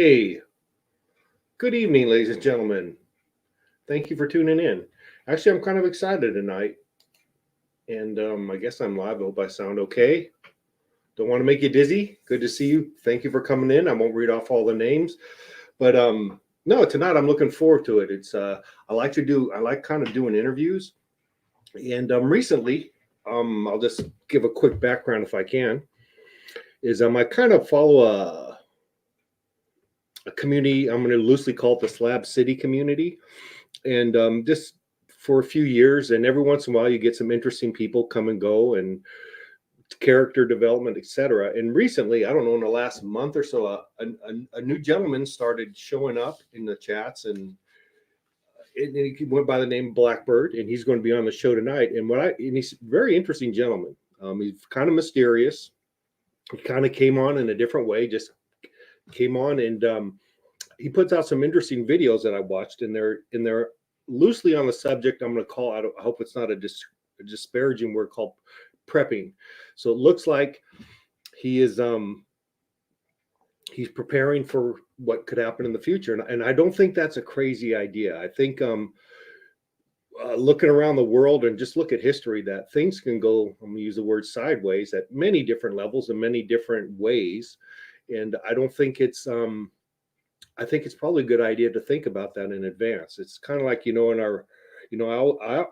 Hey, good evening, ladies and gentlemen. Thank you for tuning in. Actually, I'm kind of excited tonight, and I guess I'm live. I hope I sound okay. Don't want to make you dizzy. Good to see you. Thank you for coming in. I won't read off all the names, but no, tonight I'm looking forward to it. I like kind of doing interviews, and recently, I'll just give a quick background if I can. I kind of follow a community. I'm going to loosely call it the Slab City community, and just for a few years, and every once in a while you get some interesting people come and go, and character development, etc. And recently, I don't know, in the last month or so, a new gentleman started showing up in the chats, and he went by the name Blackbird, and he's going to be on the show tonight. And he's a very interesting gentleman. He's kind of mysterious. He kind of came on in a different way, just came on, and he puts out some interesting videos that I watched, and they're loosely on the subject. I'm going to call out. I hope it's not a disparaging word, called prepping. So it looks like he is he's preparing for what could happen in the future, and I don't think that's a crazy idea. I think looking around the world and just look at history, that things can go, I'm going to use the word sideways, at many different levels and many different ways. And I don't think I think it's probably a good idea to think about that in advance. It's kind of like, in our,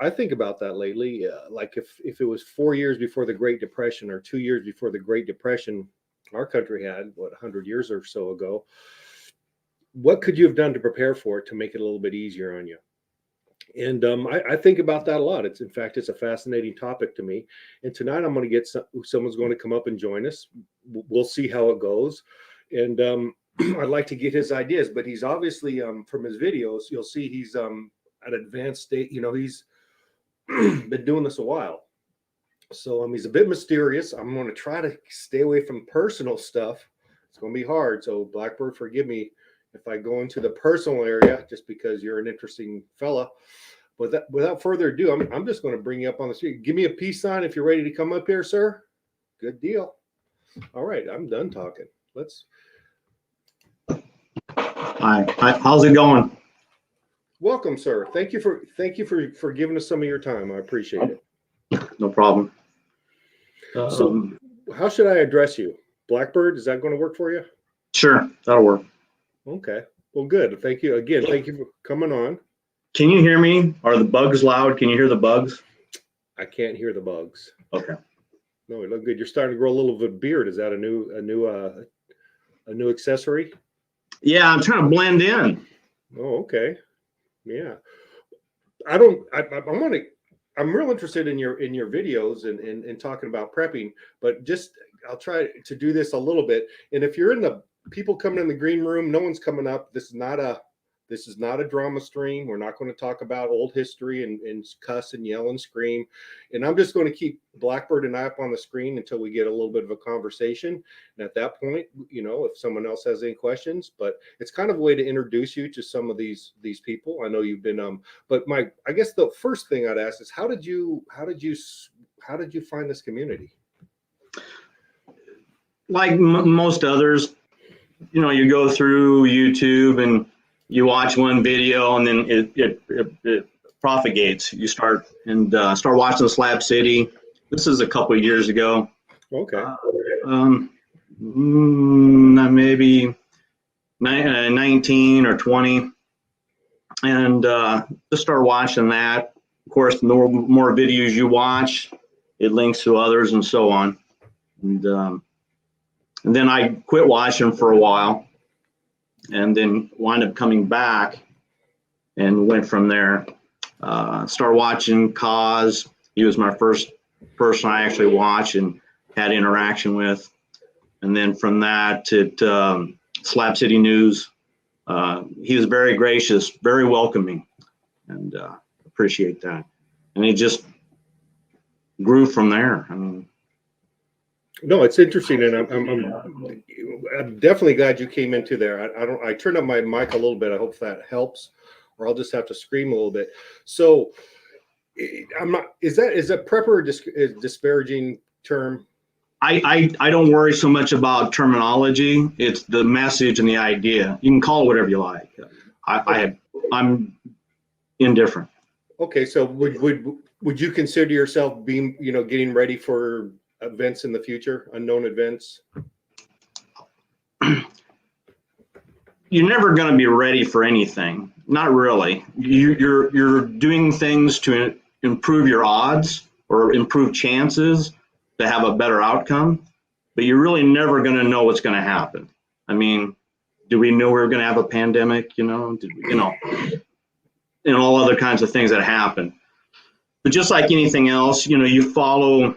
I think about that lately. Like if it was 4 years before the Great Depression or 2 years before the Great Depression, our country had, 100 years or so ago, what could you have done to prepare for it to make it a little bit easier on you? And I think about that a lot. In fact, it's a fascinating topic to me. And tonight I'm going to get someone's going to come up and join us. We'll see how it goes. And I'd like to get his ideas, but he's obviously from his videos, you'll see he's at advanced state. He's been doing this a while. So he's a bit mysterious. I'm going to try to stay away from personal stuff. It's going to be hard. So Blackbird, forgive me if I go into the personal area, just because you're an interesting fella. But without further ado, I'm just going to bring you up on the street. Give me a peace sign if you're ready to come up here, sir. Good deal. All right, I'm done talking. Let's. Hi. How's it going? Welcome, sir. Thank you for giving us some of your time. I appreciate it. No problem. So, how should I address you? Blackbird, is that going to work for you? Sure, that'll work. Okay. Well, good. Thank you again. Thank you for coming on. Can you hear me? Are the bugs loud? Can you hear the bugs? I can't hear the bugs. Okay. No, you look good. You're starting to grow a little bit of beard. Is that a new accessory? Yeah, I'm trying to blend in. Oh, okay. Yeah. I'm real interested in your videos and talking about prepping, but I'll try to do this a little bit. And if you're in the people coming in the green room, no one's coming up. This is not a drama stream. We're not going to talk about old history and cuss and yell and scream. And I'm just going to keep Blackbird and I up on the screen until we get a little bit of a conversation. And at that point, if someone else has any questions, but it's kind of a way to introduce you to some of these people. I know you've been, but I guess the first thing I'd ask is how did you find this community? Like most others, you go through YouTube and you watch one video, and then it propagates. You start watching Slab City. This is a couple of years ago. Okay. Maybe 19 or 20, and just start watching that. Of course, the more videos you watch, it links to others and so on. And then I quit watching for a while, and then wound up coming back and went from there. Started watching Kaz. He was my first person I actually watched and had interaction with. And then from that to Slab City News. He was very gracious, very welcoming, and appreciate that. And it just grew from there. I mean, no, it's interesting, and I'm definitely glad you came into there. I turned up my mic a little bit. I hope that helps, or I'll just have to scream a little bit. So, I'm not. Is that prepper a disparaging term? I don't worry so much about terminology. It's the message and the idea. You can call it whatever you like. I'm indifferent. Okay, so would you consider yourself being, getting ready for events in the future, unknown events? You're never going to be ready for anything. Not really. You're doing things to improve your odds or improve chances to have a better outcome, but you're really never going to know what's going to happen. I mean, do we know we're going to have a pandemic? And all other kinds of things that happen. But just like anything else, you follow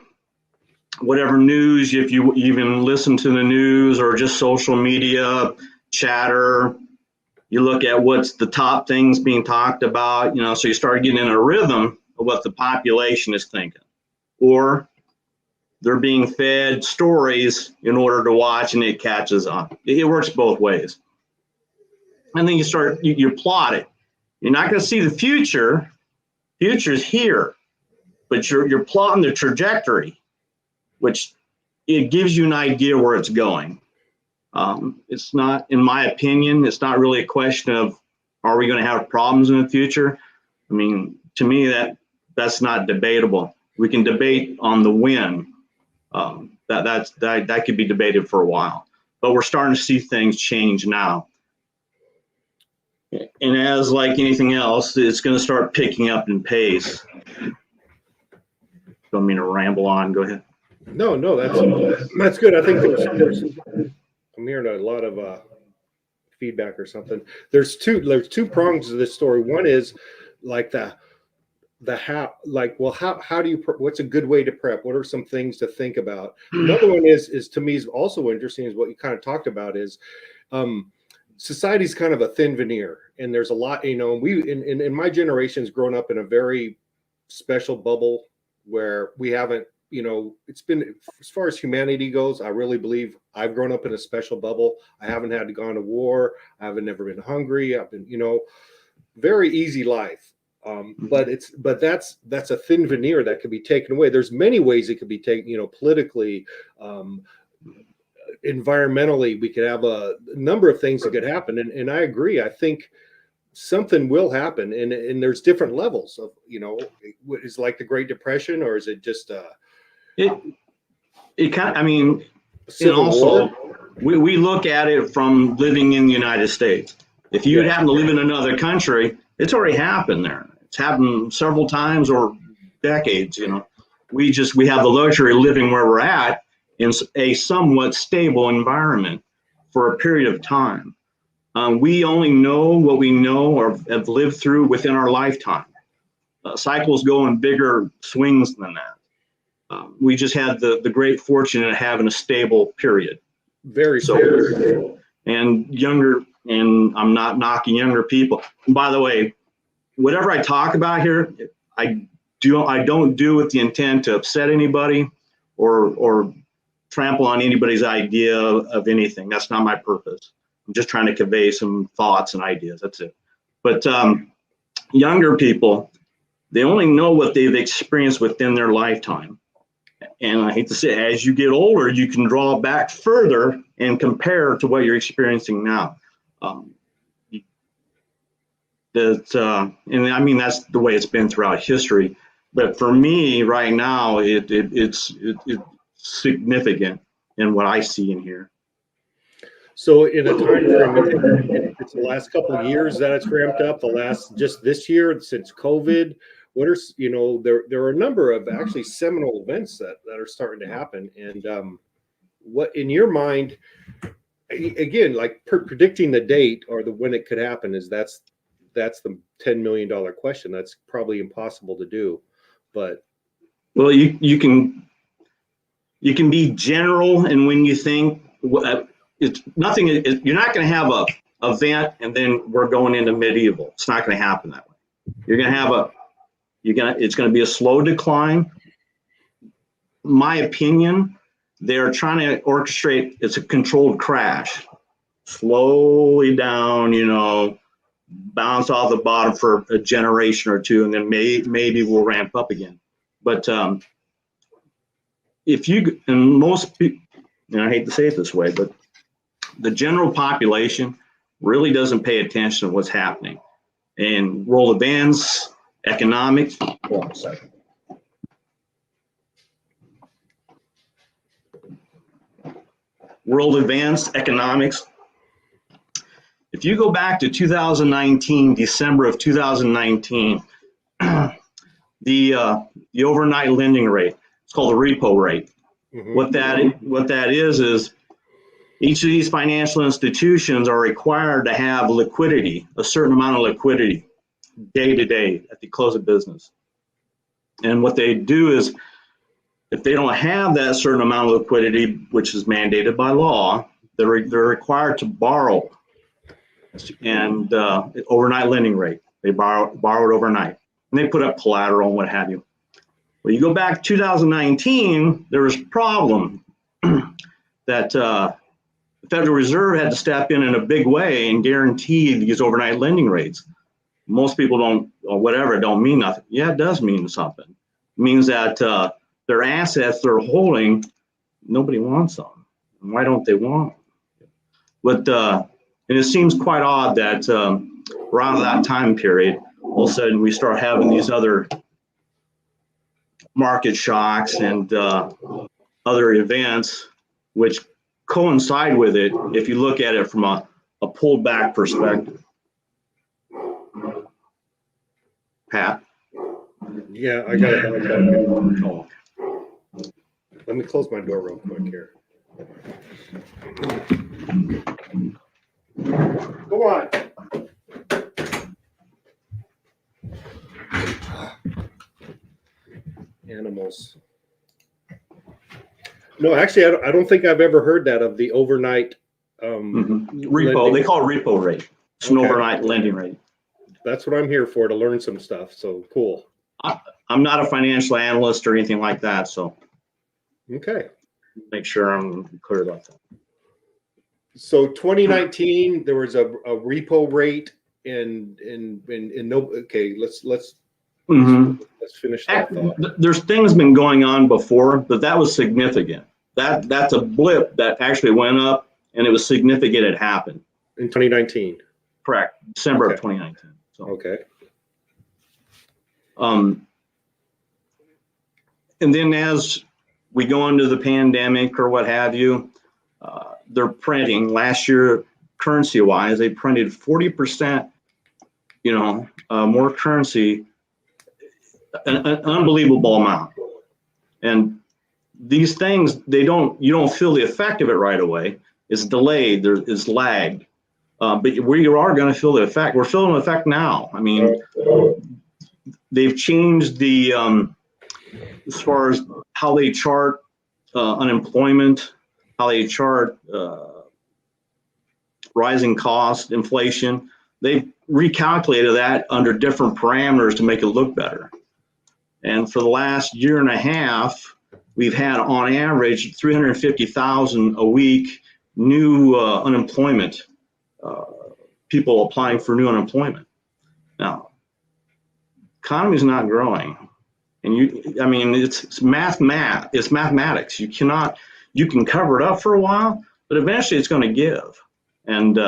whatever news, if you even listen to the news or just social media chatter, you look at what's the top things being talked about, so you start getting in a rhythm of what the population is thinking. Or they're being fed stories in order to watch, and it catches on. It works both ways. And then you plot it. You're not going to see the future. Future's here, but you're plotting the trajectory, which it gives you an idea where it's going. It's not, in my opinion, it's not really a question of, are we going to have problems in the future? I mean, to me, that's not debatable. We can debate on the when. That could be debated for a while, but we're starting to see things change now. And as like anything else, it's going to start picking up in pace. Don't mean to ramble on. Go ahead. No, that's good. I think there's I'm hearing a lot of feedback or something. There's two prongs to this story. One is like the how, like, well, how do you, what's a good way to prep? What are some things to think about? Another one is to me is also interesting, is what you kind of talked about is society's kind of a thin veneer, and there's a lot, we in my generation's grown up in a very special bubble where we haven't, it's been, as far as humanity goes, I really believe I've grown up in a special bubble. I haven't had to go to war. I haven't never been hungry. I've been, very easy life. But that's a thin veneer that could be taken away. There's many ways it could be taken, politically, environmentally. We could have a number of things that could happen. And I agree. I think something will happen, and there's different levels of, is it like the Great Depression, or is it just it kind of, I mean, and Civil also War? we look at it from living in the United States. If you happen to live in another country, it's already happened there. It's happened several times or decades. We have the luxury of living where we're at in a somewhat stable environment for a period of time. We only know what we know or have lived through within our lifetime. Cycles go in bigger swings than that. We just had the great fortune of having a stable period. Very stable. And I'm not knocking younger people. And by the way, whatever I talk about here, I don't do with the intent to upset anybody or trample on anybody's idea of anything. That's not my purpose. I'm just trying to convey some thoughts and ideas. That's it. But younger people, they only know what they've experienced within their lifetime. And I hate to say it, as you get older, you can draw back further and compare to what you're experiencing now. And I mean, that's the way it's been throughout history. But for me right now, it's significant in what I see and hear. So in a time frame, it's the last couple of years that it's ramped up, just this year since COVID. What are, there are a number of actually seminal events that are starting to happen. And what, in your mind, again, like predicting the date or when it could happen, that's the $10 million question. That's probably impossible to do, but. Well, you can be general, and when you think it's nothing, you're not going to have a event and then we're going into medieval. It's not going to happen that way. You're going to have it's going to be a slow decline. My opinion, they're trying to orchestrate, it's a controlled crash, slowly down, bounce off the bottom for a generation or two, and then maybe we'll ramp up again. But if you, and most people, and I hate to say it this way, but the general population really doesn't pay attention to what's happening. And world events, economics, hold on a second. World events, economics. If you go back to 2019, December of 2019, the overnight lending rate, it's called the repo rate. Mhm. What that is each of these financial institutions are required to have liquidity, a certain amount of liquidity, day to day at the close of business. And what they do is, if they don't have that certain amount of liquidity, which is mandated by law, they're required to borrow. And overnight lending rate, they borrowed overnight, and they put up collateral and what have you. Well, you go back to 2019, there was a problem that the Federal Reserve had to step in a big way and guarantee these overnight lending rates. Most people don't, or whatever, it don't mean nothing. Yeah, it does mean something. It means that their assets they're holding, nobody wants them. Why don't they want them? But and it seems quite odd that around that time period, all of a sudden we start having these other market shocks and other events which coincide with it if you look at it from a pulled back perspective. Pat? Yeah, I got it. Oh. Let me close my door real quick here. Go on. Animals. No, actually, I don't think I've ever heard that of the overnight Repo, lending. they call it repo rate. It's an Okay. overnight lending rate. That's what I'm here for, to learn some stuff. So cool. I'm not a financial analyst or anything like that, so Okay. make sure I'm clear about that. So 2019, there was a repo rate and no. Okay, let's finish that thought. There's things been going on before, but that was significant. That's a blip that actually went up, and it was significant. It happened. In 2019. Correct. December Okay. of 2019. So, Okay. and then as we go into the pandemic or what have you, they're printing. Last year, currency-wise, they printed 40%, more currency, an unbelievable amount. And these things, you don't feel the effect of it right away. It's delayed, it's lagged. But we are going to feel the effect. We're feeling the effect now. I mean, they've changed the, as far as how they chart unemployment, how they chart rising cost, inflation. They've recalculated that under different parameters to make it look better. And for the last year and a half, we've had on average 350,000 a week new unemployment, people applying for new unemployment. Now, economy is not growing. And it's mathematics. You can cover it up for a while, but eventually it's going to give. And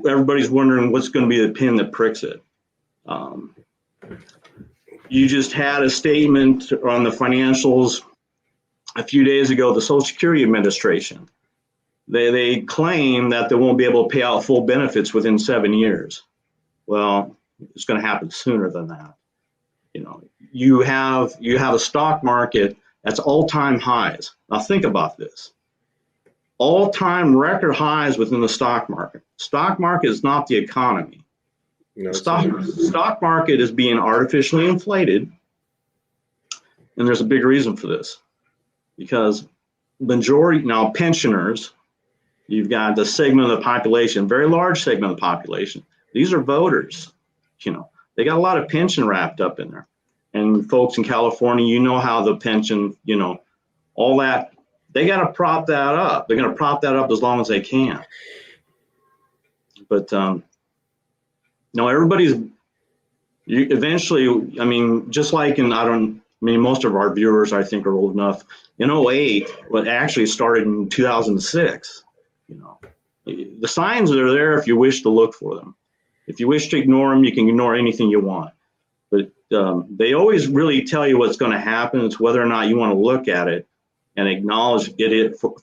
everybody's wondering what's going to be the pin that pricks it. You just had a statement on the financials a few days ago, the Social Security Administration. They claim that they won't be able to pay out full benefits within 7 years. Well, it's going to happen sooner than that. You have a stock market that's all-time highs. Now think about this. All-time record highs within the stock market. Stock market is not the economy. No, Stock market is being artificially inflated, and there's a big reason for this. Because majority, now pensioners, you've got the segment of the population, very large segment of the population. These are voters, they got a lot of pension wrapped up in there. And folks in California, how the pension, all that, they got to prop that up. They're going to prop that up as long as they can. But everybody's eventually, just like in, I mean, most of our viewers, I think, are old enough. In '08, what actually started in 2006, you know, the signs are there if you wish to look for them. If you wish to ignore them, you can ignore anything you want. But they always really tell you what's going to happen. It's whether or not you want to look at it and acknowledge it for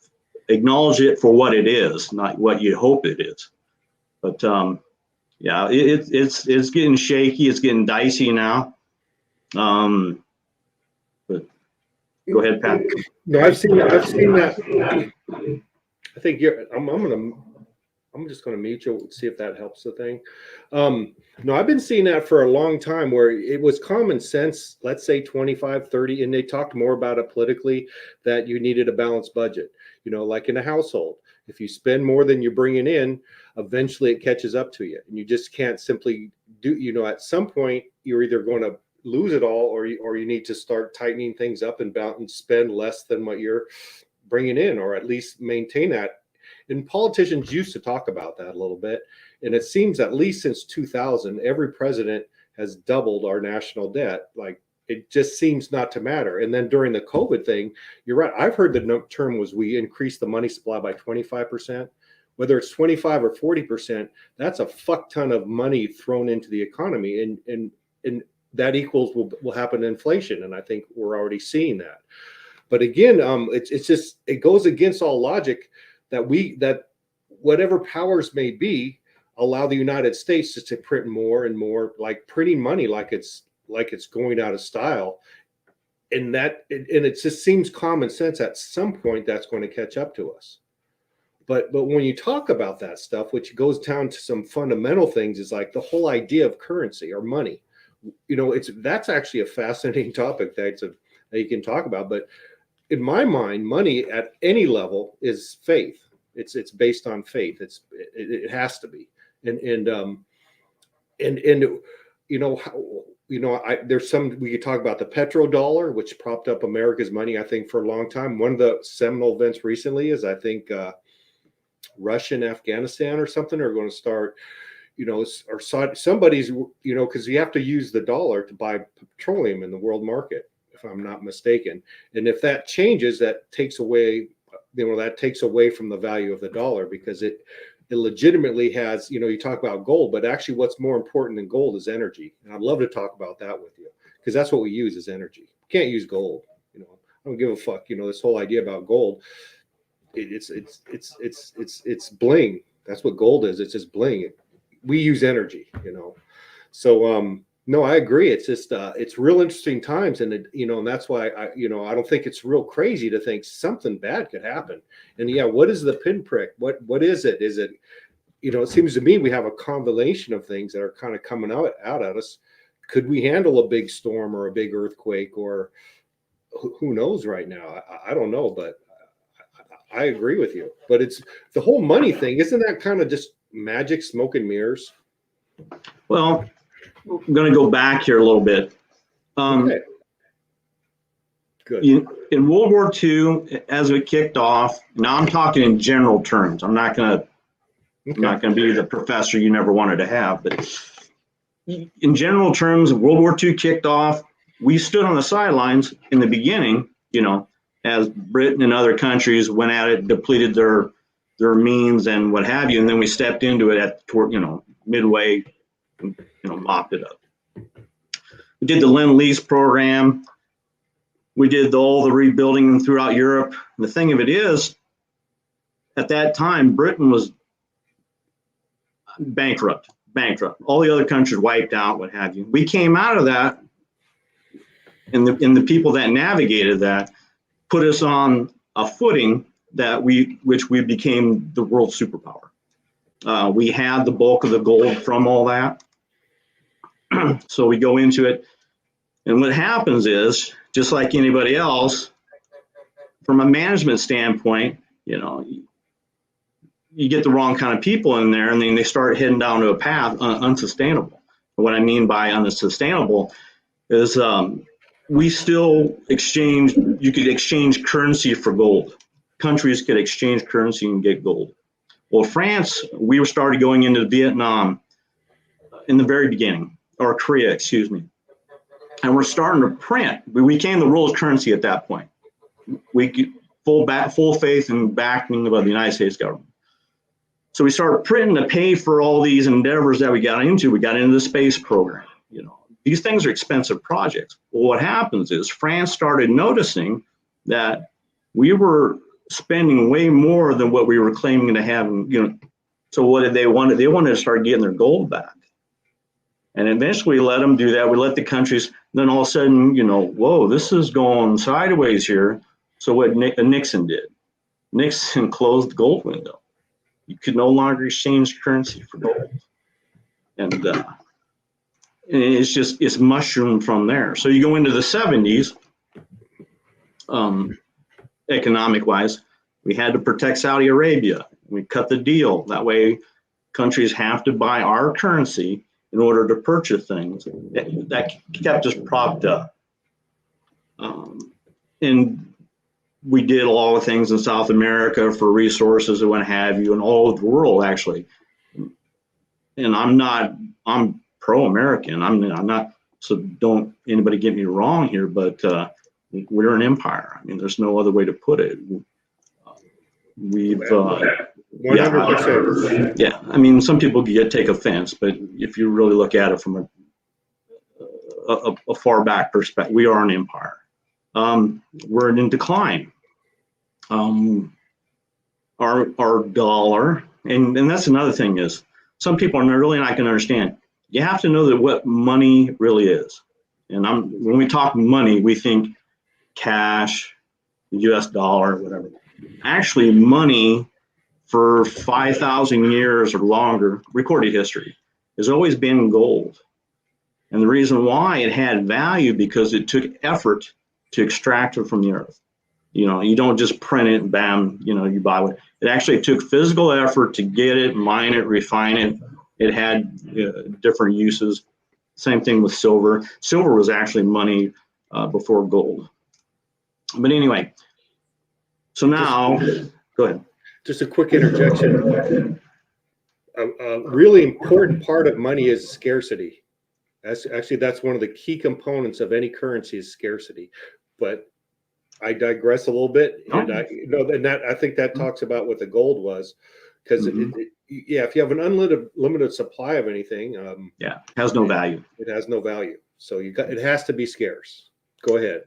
what it is, not what you hope it is. But yeah, it's getting shaky. It's getting dicey now. But go ahead, Pat. No, I've seen that. I think I'm just gonna mute you, see if that helps the thing. No, I've been seeing that for a long time where it was common sense, let's say 25, 30, and they talked more about it politically, that you needed a balanced budget. You know, like in a household, if you spend more than you're bringing in, eventually it catches up to you. And you just can't simply do, you know, at some point you're either going to lose it all, or you need to start tightening things up and spend less than what you're bringing in, or at least maintain that. And politicians used to talk about that a little bit. And it seems at least since 2000, every president has doubled our national debt. Like, it just seems not to matter. And then during the COVID thing, you're right. I've heard the term was we increased the money supply by 25%. Whether it's 25 or 40%, that's a fuck ton of money thrown into the economy. And that equals will happen to inflation. And I think we're already seeing that. But again, it's just, it goes against all logic that whatever powers may be allow the United States just to print more and more, like printing money like it's going out of style. And it just seems common sense at some point that's going to catch up to us. But when you talk about that stuff, which goes down to some fundamental things, is like the whole idea of currency or money. You know, that's actually a fascinating topic that you can talk about. But in my mind, money at any level is faith. It's based on faith. It has to be. And there's we could talk about the petrodollar, which propped up America's money, I think, for a long time. One of the seminal events recently is, I think, Russia and Afghanistan or something are going to start, or somebody's, because you have to use the dollar to buy petroleum in the world market, if I'm not mistaken. And if that changes, that takes away from the value of the dollar, because it legitimately has, you talk about gold, but actually what's more important than gold is energy. And I'd love to talk about that with you, because that's what we use is energy. We can't use gold. I don't give a fuck. This whole idea about gold, it's bling. That's what gold is. It's just bling. We use energy, So no, I agree. It's just it's real interesting times, and and that's why I don't think it's real crazy to think something bad could happen. And yeah, what is the pinprick? What is it? Is it, it seems to me we have a combination of things that are kind of coming out at us. Could we handle a big storm or a big earthquake, or who knows right now? I don't know, but I agree with you. But it's the whole money thing. Isn't that kind of just magic, smoke and mirrors? Well, I'm going to go back here a little bit. Okay. Good. In World War II, as it kicked off, now I'm talking in general terms. I'm not going to be the professor you never wanted to have, but in general terms, World War II kicked off. We stood on the sidelines in the beginning, as Britain and other countries went at it, depleted their means and what have you, and then we stepped into it midway, mopped it up. We did the Lend-Lease program. We did all the rebuilding throughout Europe. And the thing of it is, at that time, Britain was bankrupt. All the other countries wiped out, what have you. We came out of that, and the people that navigated that put us on a footing which we became the world superpower. We had the bulk of the gold from all that. So we go into it, and what happens is, just like anybody else, from a management standpoint, you get the wrong kind of people in there, and then they start heading down to a path unsustainable. What I mean by unsustainable is we still you could exchange currency for gold. Countries could exchange currency and get gold. Well, France, we started going into Vietnam in the very beginning, or Korea, excuse me. and we're starting to print. We became the world's currency at that point. We get full faith and backing of the United States government. So we started printing to pay for all these endeavors that we got into. We got into the space program. You know, these things are expensive projects. Well, what happens is France started noticing that we were spending way more than what we were claiming to have. You know, so what did they want? They wanted to start getting their gold back. And eventually we let them do that. We let the countries, then all of a sudden, you know, whoa, this is going sideways here. So what Nixon did, Nixon closed the gold window. You could no longer exchange currency for gold. And it's mushroomed from there. So you go into the 70s, economic wise, we had to protect Saudi Arabia. We cut the deal. That way countries have to buy our currency in order to purchase things. That kept us propped up. And we did a lot of things in South America for resources and what have you, and all over the world actually. And I'm pro-American. I'm not, so don't anybody get me wrong here, but we're an empire. I mean, there's no other way to put it. We've 100%. Yeah, I mean, some people take offense, but if you really look at it from a far back perspective, we are an empire. We're in decline. Our dollar, and that's another thing is, some people are really not going to understand. You have to know that what money really is. And when we talk money, we think cash, the US dollar, whatever. Actually, money for 5,000 years or longer, recorded history, has always been gold. And the reason why it had value, because it took effort to extract it from the earth. You know, you don't just print it and bam, you know, you buy it. It actually took physical effort to get it, mine it, refine it. It had different uses. Same thing with silver. Silver was actually money before gold. But anyway, so now, go ahead. Just a quick interjection. A really important part of money is scarcity. That's one of the key components of any currency is scarcity. But I digress a little bit, and I think that talks about what the gold was, because if you have an unlimited supply of anything, it has no value. It has no value. So it has to be scarce. Go ahead.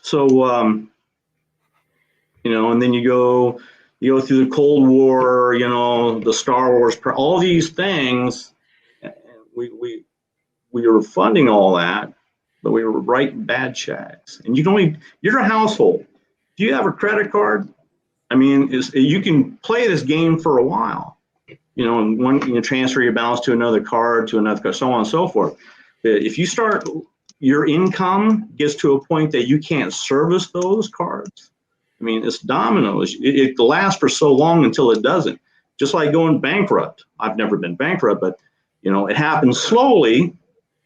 So you know, and then you go through the Cold War, you know, the Star Wars, all these things. We were funding all that, but we were writing bad checks. And you're a household. Do you have a credit card? I mean, you can play this game for a while, you know, and you transfer your balance to another card, so on and so forth. If you start, your income gets to a point that you can't service those cards. I mean, it's dominoes. It lasts for so long until it doesn't. Just like going bankrupt. I've never been bankrupt, but you know, it happens slowly.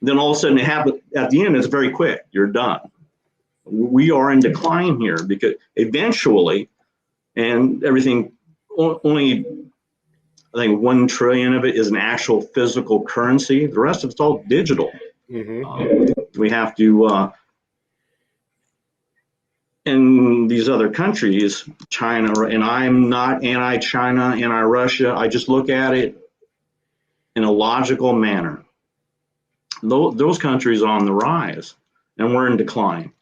Then all of a sudden it happens at the end. It's very quick. You're done. We are in decline here because eventually, and everything, only I think 1 trillion of it is an actual physical currency. The rest of it's all digital. We have to, in these other countries, China, and I'm not anti-China, anti-Russia. I just look at it in a logical manner. Those countries are on the rise, and we're in decline.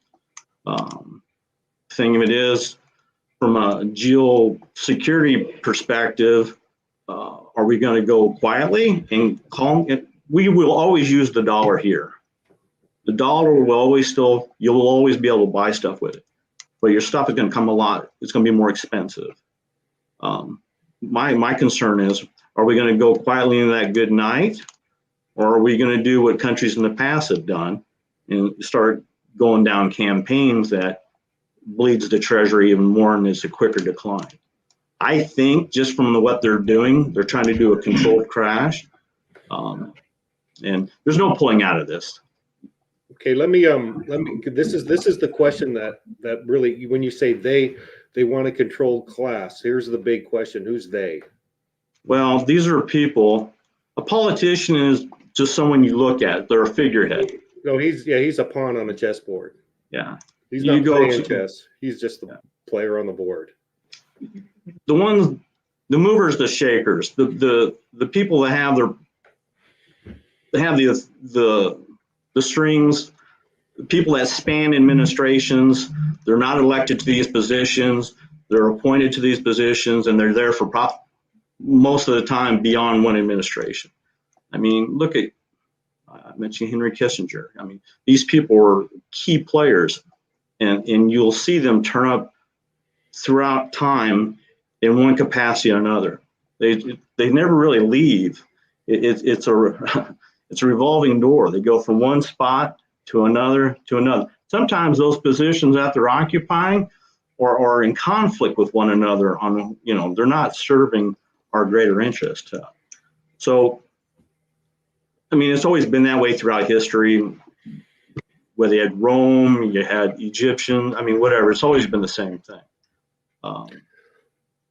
Thing of it is, from a geosecurity perspective, are we going to go quietly and calm? We will always use the dollar here. The dollar will always you'll always be able to buy stuff with it, but your stuff is going to come it's going to be more expensive. My concern is, are we going to go quietly into that good night? Or are we going to do what countries in the past have done and start going down campaigns that bleeds the treasury even more and is a quicker decline? I think just from what they're doing, they're trying to do a controlled crash, and there's no pulling out of this. Okay, let me. This is the question that really, when you say they want a controlled class, here's the big question: who's they? Well, these are people. A politician is just someone you look at. They're a figurehead. No, he's a pawn on a chessboard. Yeah. He's You not go playing to- chess. He's just the player on the board. The movers, the shakers, the people that have the strings, the people that span administrations. They're not elected to these positions. They're appointed to these positions, and they're there for most of the time beyond one administration. I mean, look at, I mentioned Henry Kissinger. I mean, these people were key players, and you'll see them turn up throughout time in one capacity or another. They never really leave. It's a revolving door. They go from one spot to another to another. Sometimes those positions that they're occupying are in conflict with one another. They're not serving our greater interest. So, I mean, it's always been that way throughout history. Whether you had Rome, you had Egyptian, I mean, whatever. It's always been the same thing.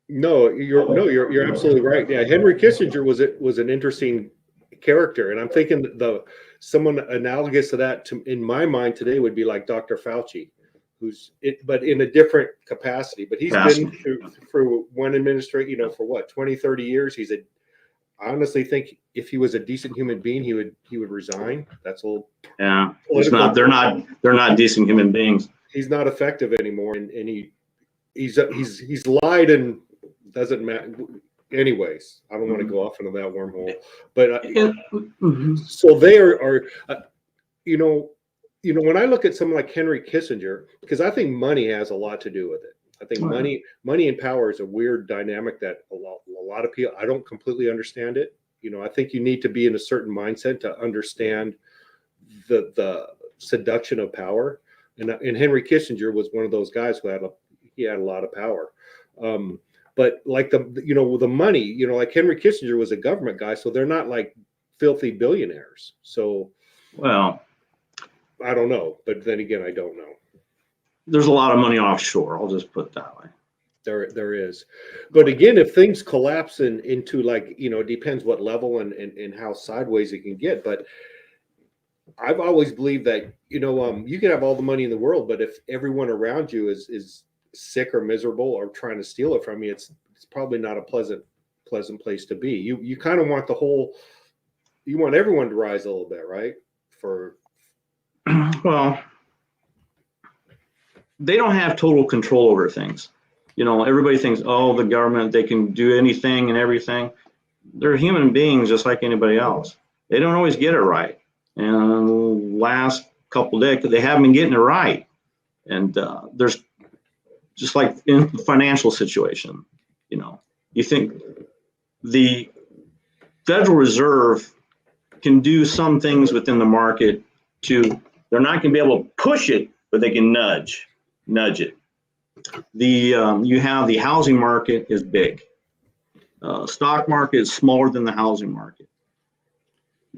You're absolutely right. Yeah, Henry Kissinger was an interesting character, and I'm thinking someone analogous to that in my mind today would be like Dr. Fauci, but in a different capacity. But he's been through one administration, for what, 20, 30 years. I honestly think if he was a decent human being, he would resign. That's all. Yeah, they're not decent human beings. He's not effective anymore, and he's lied and doesn't matter. Anyways, I don't want to go off into that wormhole, but so they are when I look at someone like Henry Kissinger, because I think money has a lot to do with it. I think money and power is a weird dynamic that a lot of people, I don't completely understand it. I think you need to be in a certain mindset to understand the seduction of power. And Henry Kissinger was one of those guys who had a lot of power. But like the money, like Henry Kissinger was a government guy, so they're not like filthy billionaires. So, well, I don't know, but then again, I don't know. There's a lot of money offshore. I'll just put it that way. There is, but again, if things collapse into like it depends what level and how sideways it can get. But I've always believed that you can have all the money in the world, but if everyone around you is sick or miserable or trying to steal it from you, it's probably not a pleasant place to be. You kind of want you want everyone to rise a little bit, right? Well, they don't have total control over things. Everybody thinks, oh, the government, they can do anything and everything. They're human beings just like anybody else. They don't always get it right. And last couple of decades, they haven't been getting it right. And there's just like in the financial situation, you think the Federal Reserve can do some things within the market they're not going to be able to push it, but they can nudge it. You have the housing market is big. Stock market is smaller than the housing market.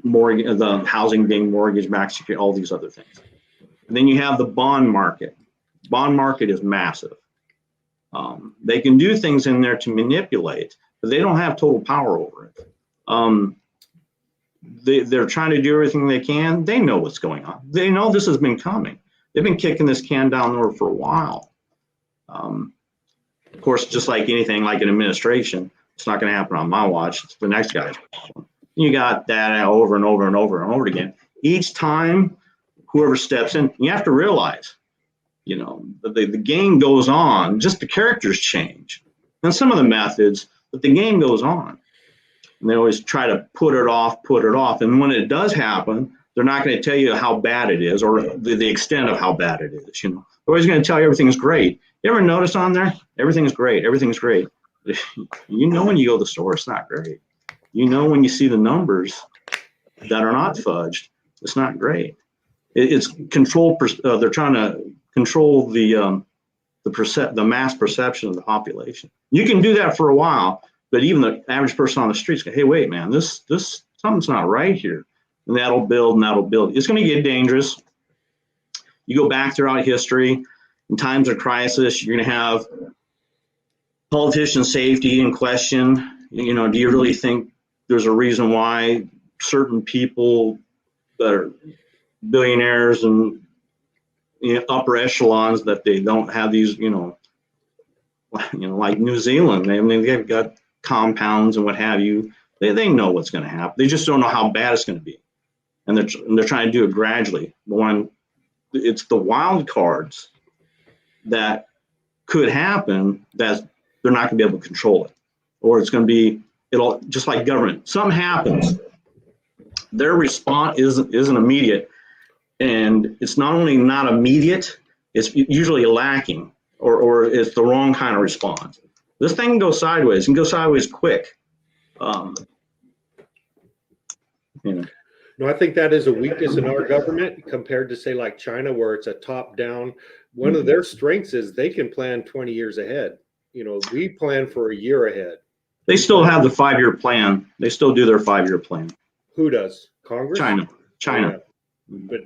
The housing being mortgage-backed security, all these other things. And then you have the bond market. Bond market is massive. They can do things in there to manipulate, but they don't have total power over it. They're trying to do everything they can. They know what's going on. They know this has been coming. They've been kicking this can down the road for a while. Of course, just like anything, like an administration, it's not going to happen on my watch. It's the next guy's problem. You got that over and over and over and over again. Each time, whoever steps in, you have to realize, the game goes on. Just the characters change, and some of the methods, but the game goes on. And they always try to put it off. And when it does happen, they're not going to tell you how bad it is or the extent of how bad it is. They're always going to tell you everything's great. You ever notice on there? Everything's great. Everything's great. When you go to the store, it's not great. When you see the numbers that are not fudged, it's not great. It's control. They're trying to control the mass perception of the population. You can do that for a while, but even the average person on the streets go, "Hey, wait, man, this something's not right here," and that'll build and that'll build. It's going to get dangerous. You go back throughout history, in times of crisis, you're going to have politician safety in question. Do you really think there's a reason why certain people that are billionaires and upper echelons that they don't have these, like New Zealand. I mean, they've got compounds and what have you. They know what's going to happen. They just don't know how bad it's going to be, and they're trying to do it gradually. It's the wild cards that could happen that they're not going to be able to control it, or it'll just like government. Something happens, their response isn't immediate, and it's not only not immediate, it's usually lacking, or it's the wrong kind of response. This thing can go sideways, and go sideways quick. No, I think that is a weakness in our government compared to, say, like China, where it's a top down. One of their strengths is they can plan 20 years ahead. We plan for a year ahead. They still have the 5-year plan. They still do their 5-year plan. Who does? Congress? China. Yeah. But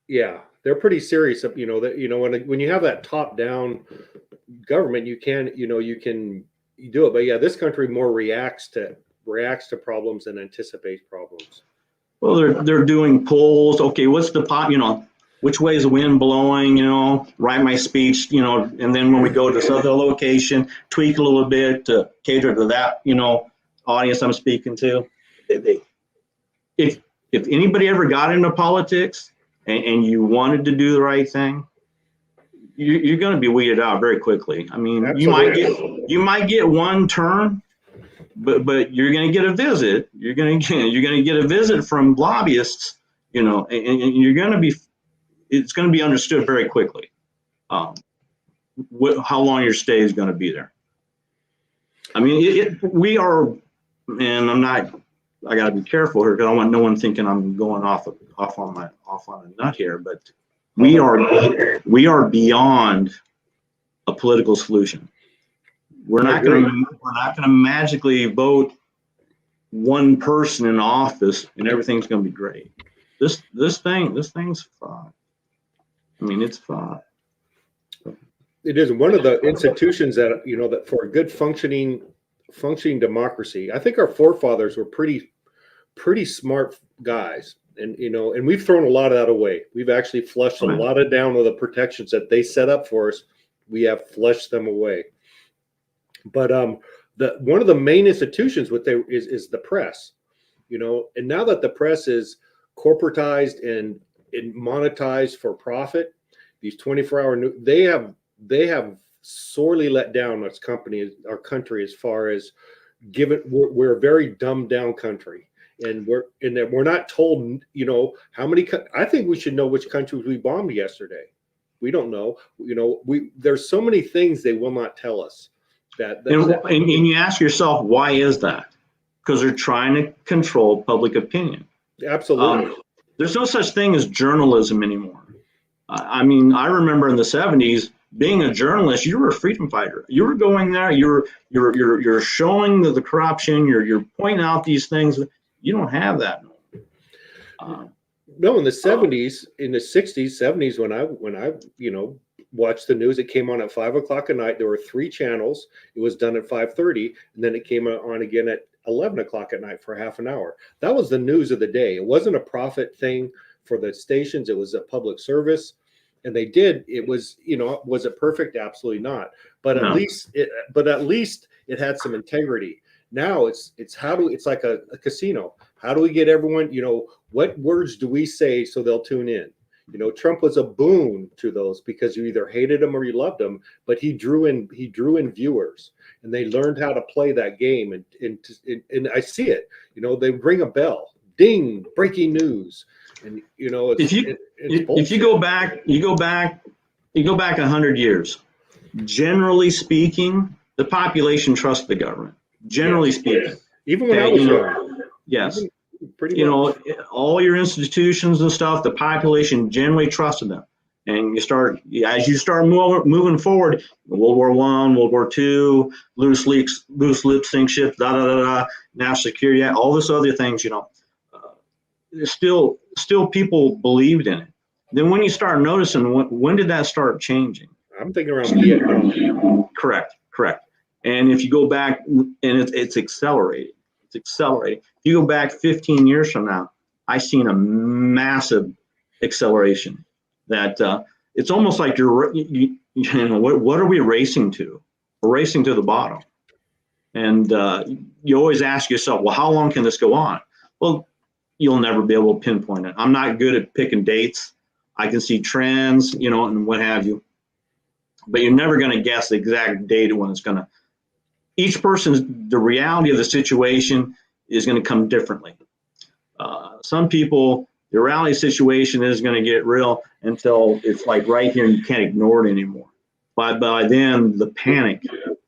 yeah, they're pretty serious. When you have that top down government, you can do it. But yeah, this country more reacts to problems and anticipates problems. Well, they're doing polls. Okay, what's the which way is the wind blowing? Write my speech. And then when we go to this other location, tweak a little bit to cater to that audience I'm speaking to. If anybody ever got into politics and you wanted to do the right thing, you're going to be weeded out very quickly. I mean, absolutely. you might get one term. But you're going to get a visit. You're going to get a visit from lobbyists, and you're going to be. It's going to be understood very quickly how long your stay is going to be there. I mean, we are, and I'm not. I got to be careful here because I want no one thinking I'm going off on a nut here. But we are beyond a political solution. We're not going to magically vote one person in office and everything's going to be great. This thing's fun. I mean, it's fun. It is one of the institutions that that for a good functioning democracy. I think our forefathers were pretty smart guys, and and we've thrown a lot of that away. We've actually flushed a lot of down of the protections that they set up for us. We have flushed them away. But one of the main institutions is the press, and now that the press is corporatized and monetized for profit, these 24-hour news, they have sorely let down our country as far as we're a very dumbed down country, and we're not told how many. I think we should know which countries we bombed yesterday. We don't know. There's so many things they will not tell us. And you ask yourself, why is that? Because they're trying to control public opinion. Absolutely. There's no such thing as journalism anymore. I mean, I remember in the 70s being a journalist, you were a freedom fighter. You were going there, you're showing the corruption, you're pointing out these things. You don't have that. No, in the 70s, in the 60s, 70s, when I watched the news, it came on at 5 o'clock at night. There were 3 channels. It was done at 5:30, and then it came on again at 11 o'clock at night for half an hour. That was the news of the day. It wasn't a profit thing for the stations. It was a public service, and it was, was it perfect? Absolutely not. But at least it had some integrity. Now it's like a casino. How do we get everyone, what words do we say so they'll tune in? Trump was a boon to those because you either hated him or you loved him, but he drew in viewers, and they learned how to play that game. And I see it. They ring a bell, ding, breaking news, and if you go back 100 years, generally speaking, the population trusts the government. Generally speaking, even when I was young, yes. Pretty much. All your institutions and stuff, the population generally trusted them. And as you start moving forward, World War I, World War II, loose lip sink ships, national security, all this other things, still people believed in it. Then when you start noticing, when did that start changing? I'm thinking around Vietnam. Correct. And if you go back, and it's accelerating. It's accelerating. If you go back 15 years from now, I've seen a massive acceleration. That it's almost like you know, what are we racing to? We're racing to the bottom. And you always ask yourself, well, how long can this go on? Well, you'll never be able to pinpoint it. I'm not good at picking dates. I can see trends, you know, and what have you. But you're never going to guess the exact date when it's going to. Each person's, the reality of the situation is going to come differently. Some people, the reality situation is going to get real until it's like right here and you can't ignore it anymore. By then, the panic,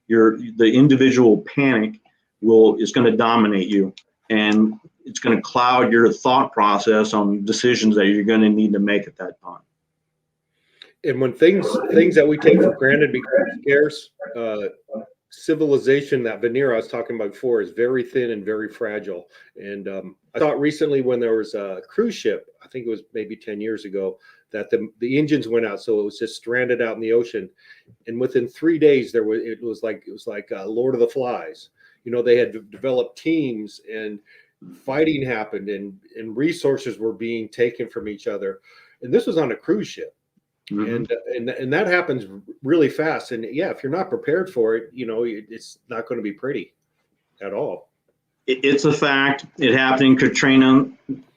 the individual panic is going to dominate you, and it's going to cloud your thought process on decisions that you're going to need to make at that time. And when things that we take for granted become scarce, civilization, that veneer I was talking about before, is very thin and very fragile. And I thought recently when there was a cruise ship, I think it was maybe 10 years ago, that the engines went out, so it was just stranded out in the ocean. And within 3 days, it was like Lord of the Flies. You know, they had developed teams, and fighting happened, and resources were being taken from each other. And this was on a cruise ship. Mm-hmm. And that happens really fast. And yeah, if you're not prepared for it, you know, it's not going to be pretty at all. It's a fact. It happened in Katrina.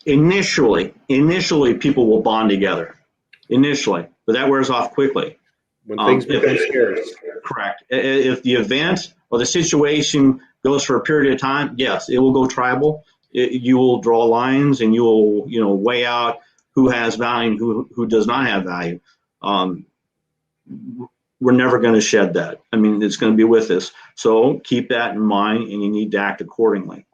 Initially, people will bond together. Initially, but that wears off quickly. When things become scarce. Correct. If the event or the situation goes for a period of time, yes, it will go tribal. You will draw lines, and you will, you know, weigh out who has value and who does not have value. We're never going to shed that. I mean, it's going to be with us. So keep that in mind, and you need to act accordingly.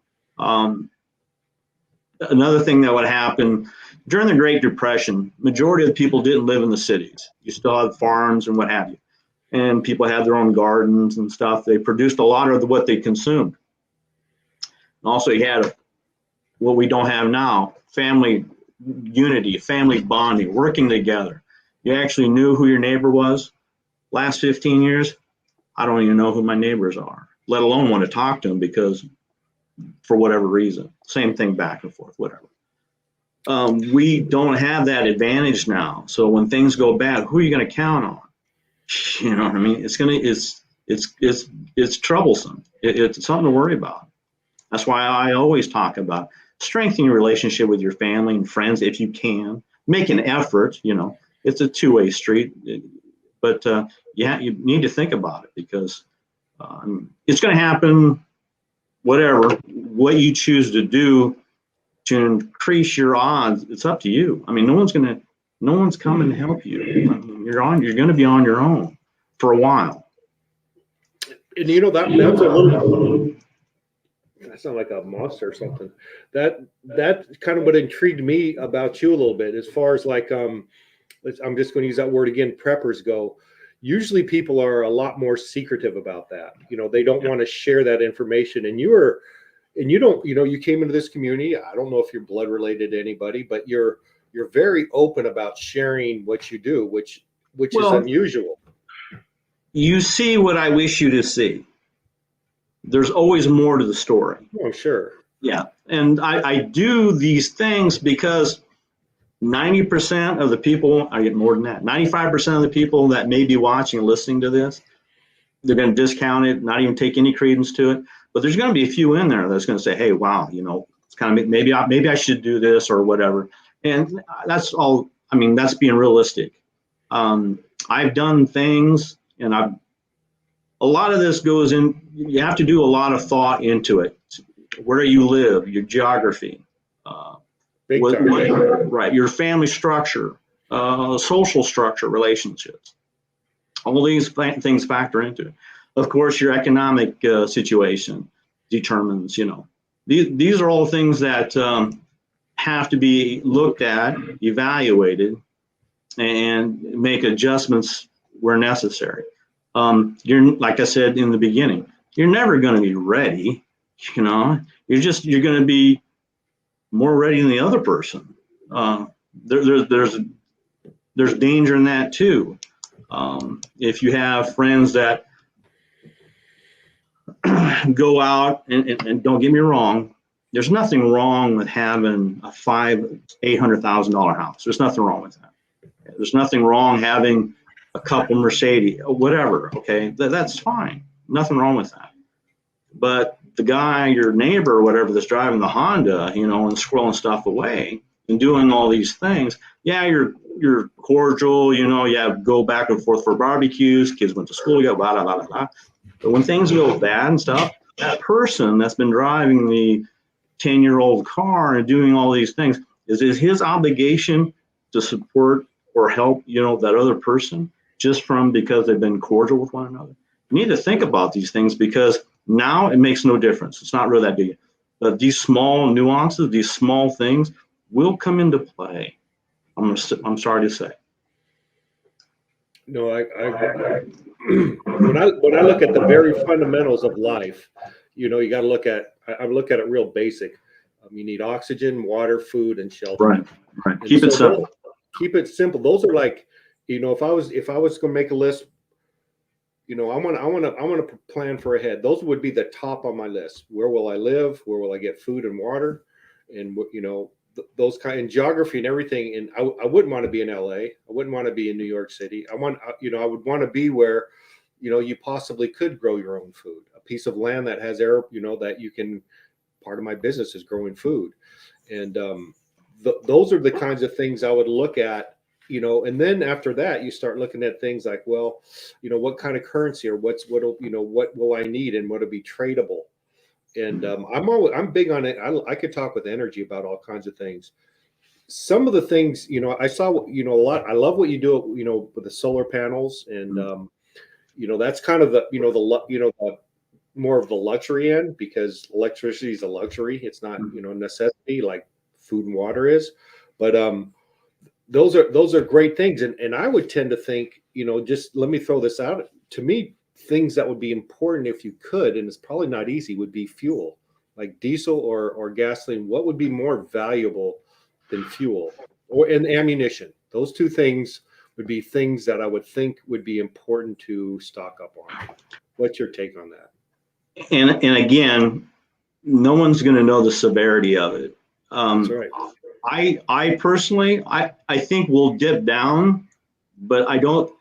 Another thing that would happen during the Great Depression, majority of the people didn't live in the cities. You still have farms and what have you. And people had their own gardens and stuff. They produced a lot of what they consumed. And also you had what we don't have now, family unity, family bonding, working together. You actually knew who your neighbor was. Last 15 years, I don't even know who my neighbors are, let alone want to talk to them because for whatever reason, same thing back and forth, whatever. We don't have that advantage now. So when things go bad, who are you going to count on? You know what I mean? It's troublesome. It's something to worry about. That's why I always talk about strengthening your relationship with your family and friends if you can. Make an effort. You know, it's a two-way street. But yeah, you need to think about it because it's going to happen. Whatever, what you choose to do to increase your odds, it's up to you. I mean, no one's coming to help you. I mean, you're going to be on your own for a while. And you know, that's a little, that sounds like a monster or something. That kind of what intrigued me about you a little bit, as far as like, I'm just going to use that word again, preppers go. Usually people are a lot more secretive about that. You know, they don't want to share that information. And you don't, you know, you came into this community. I don't know if you're blood related to anybody, but you're very open about sharing what you do, which is unusual. You see what I wish you to see. There's always more to the story. Oh, sure. Yeah. And I do these things because 90% of the people, I get more than that, 95% of the people that may be watching and listening to this, they're going to discount it, not even take any credence to it. But there's going to be a few in there that's going to say, hey, wow, you know, it's kind of maybe I should do this or whatever. And that's all. I mean, that's being realistic. I've done things, and a lot of this goes in. You have to do a lot of thought into it. Where you live, your geography, right? Your family structure, social structure, relationships. All these things factor into it. Of course, your economic situation determines. You know, these are all things that have to be looked at, evaluated, and make adjustments where necessary. You're, like I said in the beginning, you're never going to be ready. You know, you're going to be more ready than the other person. There's danger in that too. If you have friends that go out and don't get me wrong, there's nothing wrong with having a $800,000 house. There's nothing wrong with that. There's nothing wrong having a couple Mercedes, whatever. Okay, that's fine. Nothing wrong with that. But the guy, your neighbor or whatever, that's driving the Honda, you know, and squirreling stuff away and doing all these things, yeah, you're cordial, you know, you have go back and forth for barbecues, kids went to school, you got blah, blah, blah, blah. But when things go bad and stuff, that person that's been driving the 10-year-old car and doing all these things, is his obligation to support or help, you know, that other person just from because they've been cordial with one another? You need to think about these things, because now it makes no difference. It's not really that big. But these small nuances, these small things will come into play. I'm sorry to say. No, when I look at the very fundamentals of life, you know, you got to look at, I look at it real basic. You need oxygen, water, food, and shelter. Right. Keep it simple. Keep it simple. Those are like, you know, if I was going to make a list, you know, I want to plan for ahead. Those would be the top on my list. Where will I live? Where will I get food and water? And, you know, those kind of geography and everything. And I wouldn't want to be in LA. I wouldn't want to be in New York City. I would want to be where, you know, you possibly could grow your own food, a piece of land that has air, you know, that you can, part of my business is growing food. And those are the kinds of things I would look at, you know, and then after that, you start looking at things like, well, you know, what kind of currency or what will I need and what'll be tradable. And I'm big on it. I could talk with energy about all kinds of things. Some of the things, you know, I saw, you know, a lot. I love what you do, you know, with the solar panels, and you know, that's kind of the, you know, the more of the luxury end, because electricity is a luxury. It's not, you know, a necessity like food and water is. But those are great things, and I would tend to think, you know, just let me throw this out. To me, things that would be important if you could, and it's probably not easy, would be fuel, like diesel or gasoline. What would be more valuable than fuel and ammunition? Those two things would be things that I would think would be important to stock up on. What's your take on that? And again, no one's going to know the severity of it. That's right. I personally, I think we'll dip down, but I don't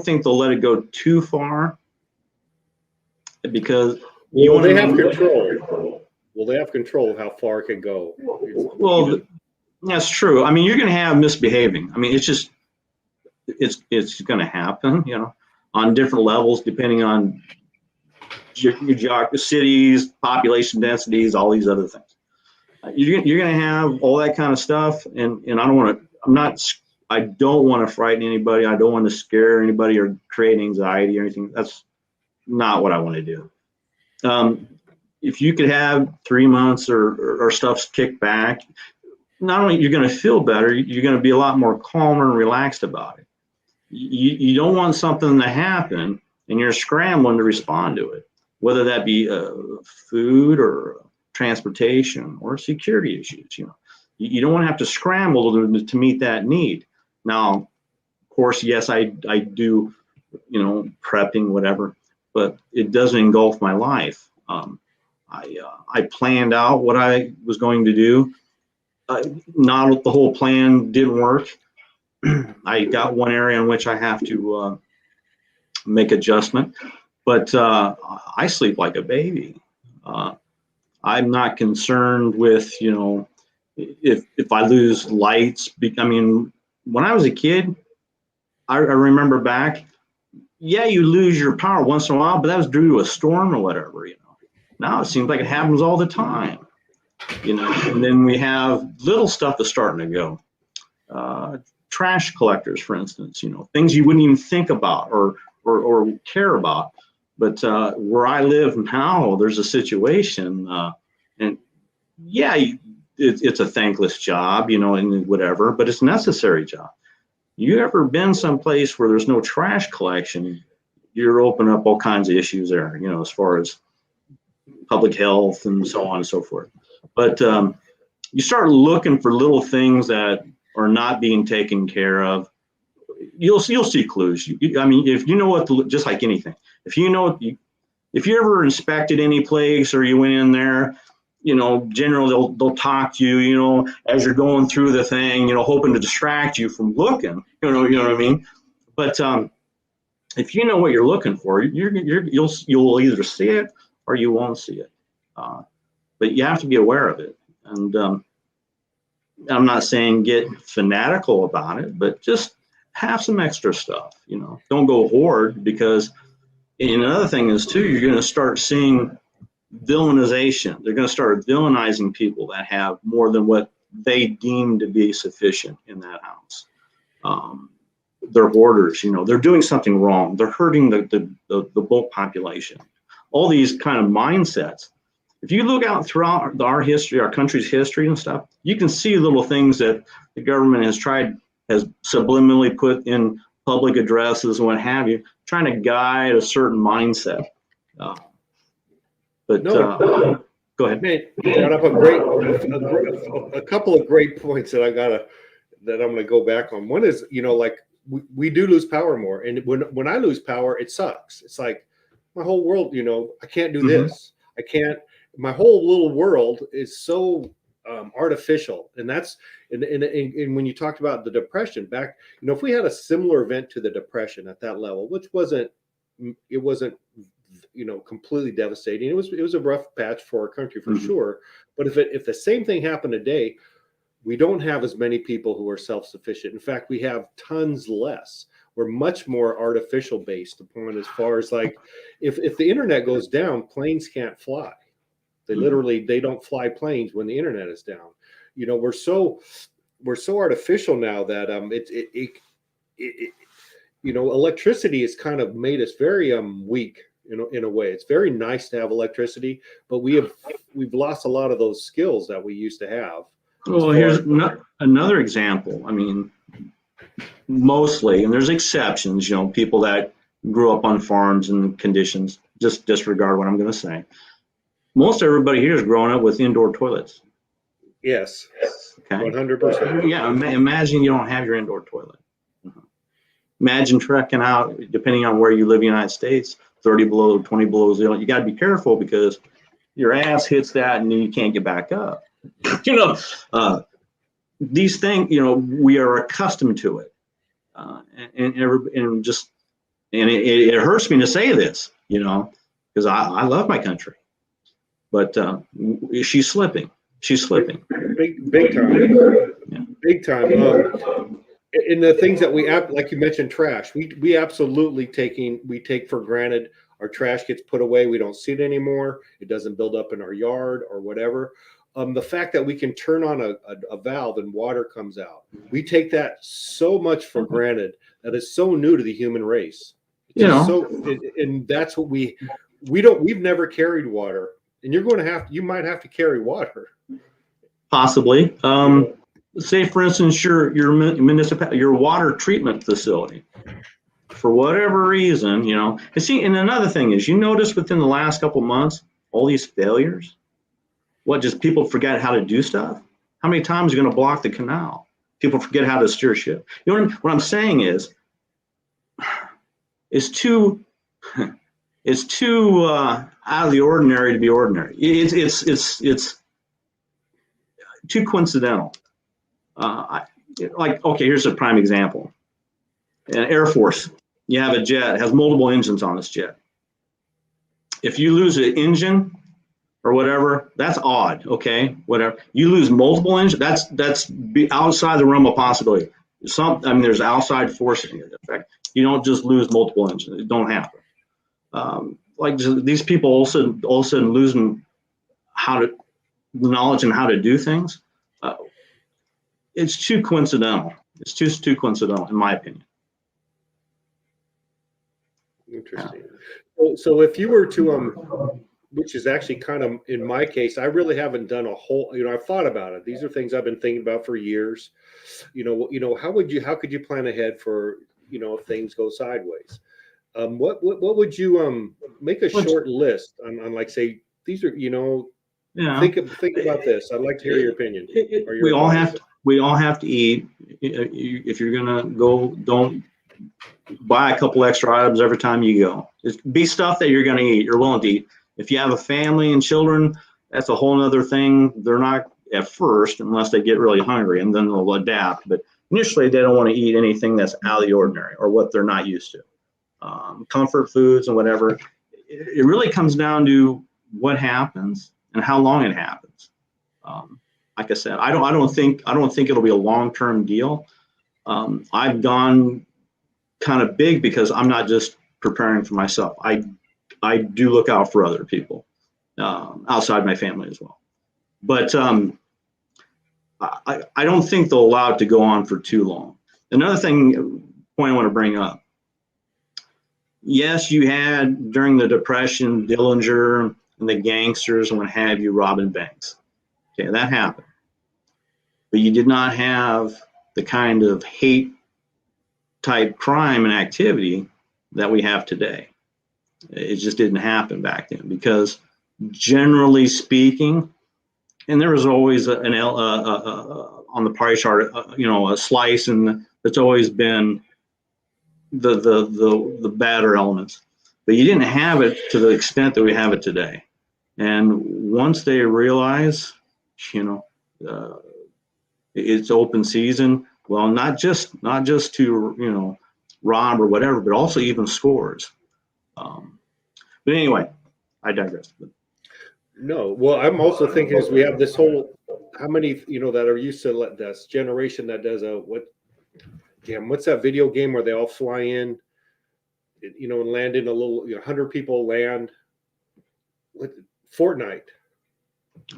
think they'll let it go too far, because they have control. Will they have control of how far it can go? Well, that's true. I mean, you're going to have misbehaving. I mean, it's going to happen, you know, on different levels, depending on your cities, population densities, all these other things. You're going to have all that kind of stuff, and I don't want to frighten anybody. I don't want to scare anybody or create anxiety or anything. That's not what I want to do. If you could have 3 months or stuff's kicked back, not only you're going to feel better, you're going to be a lot more calmer and relaxed about it. You don't want something to happen and you're scrambling to respond to it, whether that be food or transportation or security issues. You know, you don't want to have to scramble to meet that need. Now, of course, yes, I do, you know, prepping, whatever, but it doesn't engulf my life. I planned out what I was going to do. Not the whole plan didn't work. I got one area in which I have to make adjustment, but I sleep like a baby. I'm not concerned with, you know, if I lose lights. I mean, when I was a kid, I remember back, yeah, you lose your power once in a while, but that was due to a storm or whatever, you know. Now it seems like it happens all the time, you know. And then we have little stuff that's starting to go. Trash collectors, for instance, you know, things you wouldn't even think about or care about. But where I live now, there's a situation, and yeah, it's a thankless job, you know, and whatever, but it's a necessary job. You ever been someplace where there's no trash collection? You're opening up all kinds of issues there, you know, as far as public health and so on and so forth. But you start looking for little things that are not being taken care of. You'll see clues. I mean, if you know what, just like anything, if you know, if you ever inspected any place or you went in there generally they'll talk to you, as you're going through the thing, hoping to distract you from looking, you know what I mean? But if you know what you're looking for, you'll either see it or you won't see it. But you have to be aware of it. And I'm not saying get fanatical about it, but just have some extra stuff, Don't go hoard, because another thing is too, you're going to start seeing villainization. They're going to start villainizing people that have more than what they deem to be sufficient in that house. They're hoarders, they're doing something wrong. They're hurting the bulk population. All these kind of mindsets. If you look out throughout our history, our country's history and stuff, you can see little things that the government has subliminally put in public addresses and what have you, trying to guide a certain mindset. Go ahead. Man, you brought up a couple of great points that I'm gonna go back on. One is, like we do lose power more, and when I lose power, it sucks. It's like my whole world, I can't do this. I can't. My whole little world is so artificial, and that's and when you talked about the depression back, if we had a similar event to the depression at that level, which wasn't completely devastating. It was a rough patch for our country for sure. But if the same thing happened today, we don't have as many people who are self-sufficient. In fact, we have tons less. We're much more artificial based upon, as far as like, if the internet goes down, planes can't fly. They don't fly planes when the internet is down. We're so artificial now that electricity has kind of made us very weak. In a way, it's very nice to have electricity, but we've lost a lot of those skills that we used to have. Well, here's another example. I mean, mostly, and there's exceptions, people that grew up on farms and conditions, just disregard what I'm going to say. Most everybody here is growing up with indoor toilets. Yes. Okay. 100%. Yeah. Imagine you don't have your indoor toilet. Imagine trekking out, depending on where you live in the United States, 30 below, 20 below zero. You got to be careful, because your ass hits that and you can't get back up. These things, we are accustomed to it. And it hurts me to say this, because I love my country, but she's slipping. Big time. Yeah. Big time. And the things that like you mentioned, trash, we absolutely take for granted. Our trash gets put away. We don't see it anymore. It doesn't build up in our yard or whatever. The fact that we can turn on a valve and water comes out, we take that so much for granted. That is so new to the human race. And that's what we've never carried water, and you might have to carry water. Possibly. Say, for instance, your your water treatment facility, for whatever reason, and see, and another thing is, notice within the last couple of months, all these failures. What, just people forget how to do stuff? How many times are you going to block the canal? People forget how to steer ship. What I'm saying is, it's too out of the ordinary to be ordinary. It's too coincidental. Okay, here's a prime example. An Air Force, you have a jet, it has multiple engines on this jet. If you lose an engine or whatever, that's odd, okay, whatever. You lose multiple engines, that's outside the realm of possibility. There's outside force in effect. You don't just lose multiple engines, it don't happen. These people all of a sudden losing knowledge and how to do things. It's too coincidental. It's too coincidental, in my opinion. Interesting. Yeah. So if you were to, which is actually kind of, in my case, I really haven't done a whole, I've thought about it. These are things I've been thinking about for years. How could you plan ahead for, if things go sideways? What would you make a short list on like, say, these are, Yeah. Think about this. I'd like to hear your opinion. We all have to eat. If you're gonna go, don't buy a couple extra items every time you go. Just be stuff that you're gonna eat. You're willing to eat. If you have a family and children, that's a whole nother thing. They're not at first, unless they get really hungry, and then they'll adapt. But initially, they don't want to eat anything that's out of the ordinary or what they're not used to. Comfort foods and whatever. It really comes down to what happens and how long it happens. Like I said, I don't think it'll be a long-term deal. I've gone kind of big because I'm not just preparing for myself. I do look out for other people outside my family as well. But I don't think they'll allow it to go on for too long. Another point I want to bring up. Yes, you had during the Depression, Dillinger and the gangsters and what have you, robbing banks. Okay, that happened. But you did not have the kind of hate type crime and activity that we have today. It just didn't happen back then because generally speaking, and there was always on the pie chart, a slice, and it's always been the badder elements, but you didn't have it to the extent that we have it today. And once they realize, it's open season, well, not just to rob or whatever, but also even scores. But anyway, I digress. No, well, I'm also thinking is we have this whole, how many, that are used to let this generation that does what's that video game where they all fly in, and land in a little, 100 people land. Fortnite.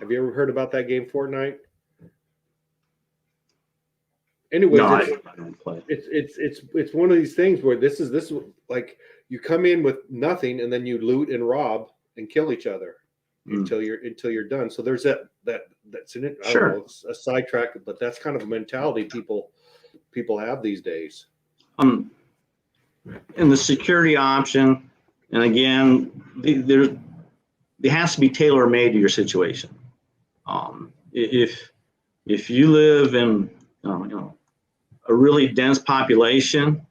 Have you ever heard about that game, Fortnite? Anyways, no, I don't play. It's one of these things where this is like you come in with nothing and then you loot and rob and kill each other until you're done. So there's that's in it. I don't know, a sidetrack, but that's kind of a mentality people have these days. And the security option, and again, there has to be tailor made to your situation. If you live in a really dense population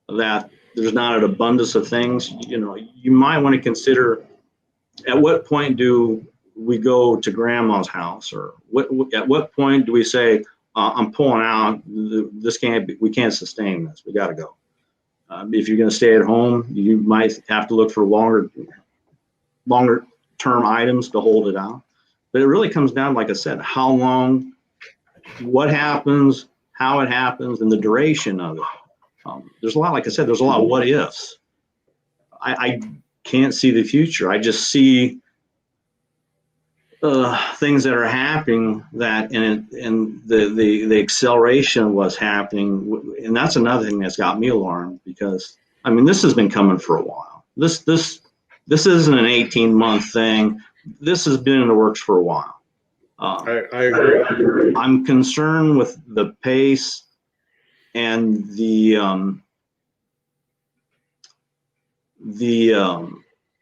that there's not an abundance of things, you might want to consider at what point do we go to grandma's house, or at what point do we say, I'm pulling out, we can't sustain this, we got to go. If you're going to stay at home, you might have to look for longer term items to hold it out. But it really comes down, like I said, how long, what happens, how it happens, and the duration of it. There's a lot, like I said, there's a lot of what ifs. I can't see the future. I just see things that are happening and the acceleration of what's happening. And that's another thing that's got me alarmed, because this has been coming for a while. This isn't an 18-month thing. This has been in the works for a while. I agree. I'm concerned with the pace and the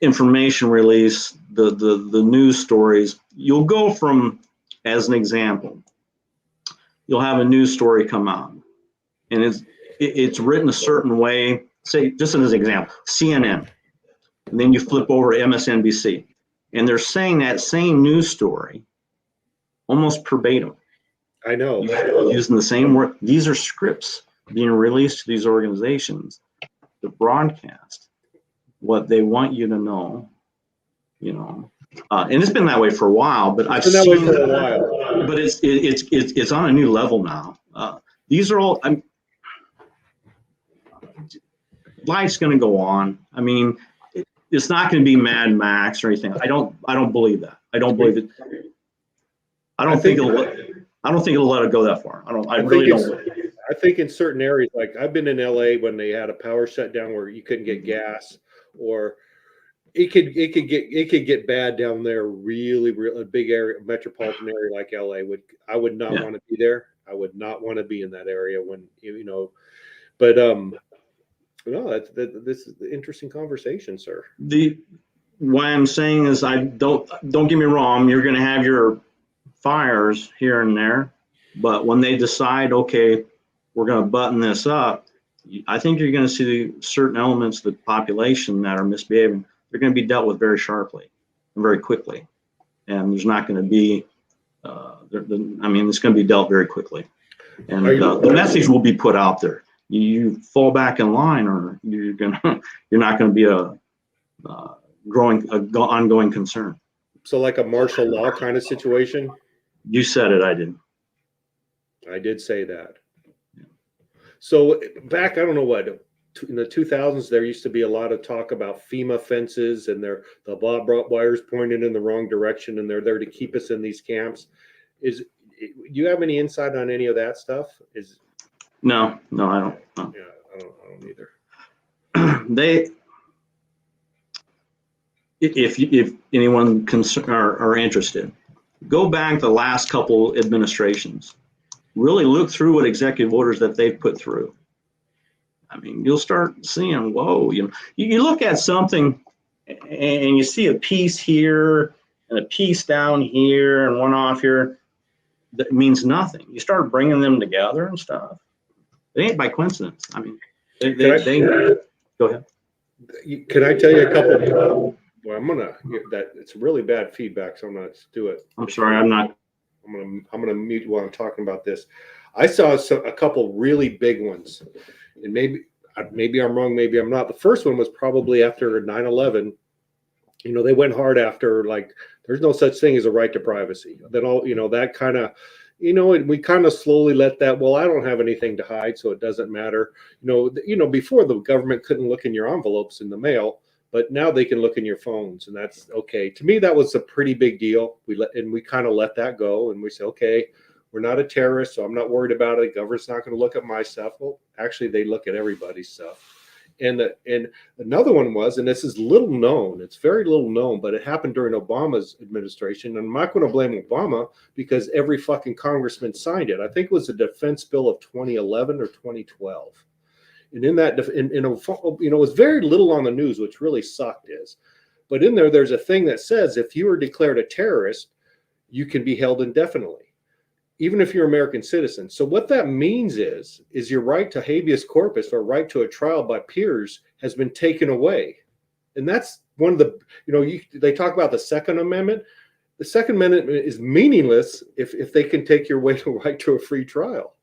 information release, the news stories. You'll go from, as an example, you'll have a news story come out, and it's written a certain way. Say, just as an example, CNN, and then you flip over to MSNBC, and they're saying that same news story almost verbatim. I know. Using the same word. These are scripts being released to these organizations to broadcast what they want you to know, and it's been that way for a while. But I've seen it for a while. But it's on a new level now. These are all. Life's going to go on. It's not going to be Mad Max or anything. I don't believe that. I don't believe it. I don't think it'll let it go that far. I really don't. I think in certain areas, like I've been in LA when they had a power shutdown where you couldn't get gas, or it could get bad down there. Really, a big area, metropolitan area like LA I would not want to be there. I would not want to be in that area when But no, this is the interesting conversation, sir. Why I'm saying is, don't get me wrong. You're going to have your fires here and there, but when they decide, okay, we're going to button this up, I think you're going to see certain elements of the population that are misbehaving. They're going to be dealt with very sharply and very quickly. and there's not going to be, I mean, it's going to be dealt very quickly. And the message will be put out there. You fall back in line, or you're not going to be a ongoing concern. So like a martial law kind of situation? You said it, I didn't. I did say that. So back, I don't know what, in the 2000s, there used to be a lot of talk about FEMA fences, and the barbed wires pointed in the wrong direction, and they're there to keep us in these camps. Do you have any insight on any of that stuff? No, I don't. No. Yeah, I don't either. If anyone are interested, go back the last couple administrations. Really look through what executive orders that they've put through. I mean, you'll start seeing, whoa, you look at something and you see a piece here and a piece down here and one off here that means nothing. You start bringing them together and stuff. It ain't by coincidence. I mean, they go ahead. Can I tell you a couple? Well, it's really bad feedback, so I'm not do it. I'm sorry, I'm gonna mute you while I'm talking about this. I saw a couple really big ones, and maybe I'm wrong, maybe I'm not. The first one was probably after 9/11. They went hard after, like, there's no such thing as a right to privacy. Then that kind of, we kind of slowly let that. Well, I don't have anything to hide, so it doesn't matter. Before, the government couldn't look in your envelopes in the mail, but now they can look in your phones, and that's okay. To me, that was a pretty big deal. We kind of let that go, and we say, okay, we're not a terrorist, so I'm not worried about it. The government's not going to look at my stuff. Well, actually, they look at everybody's stuff. And another one was, and this is little known, it's very little known, but it happened during Obama's administration. And I'm not going to blame Obama, because every fucking congressman signed it. I think it was the defense bill of 2011 or 2012. And in that, it was very little on the news, which really sucked but in there's a thing that says if you are declared a terrorist, you can be held indefinitely, even if you're an American citizen. So what that means is your right to habeas corpus, or right to a trial by peers, has been taken away. And that's one of the, they talk about the Second Amendment. The Second Amendment is meaningless if they can take your right to a free trial.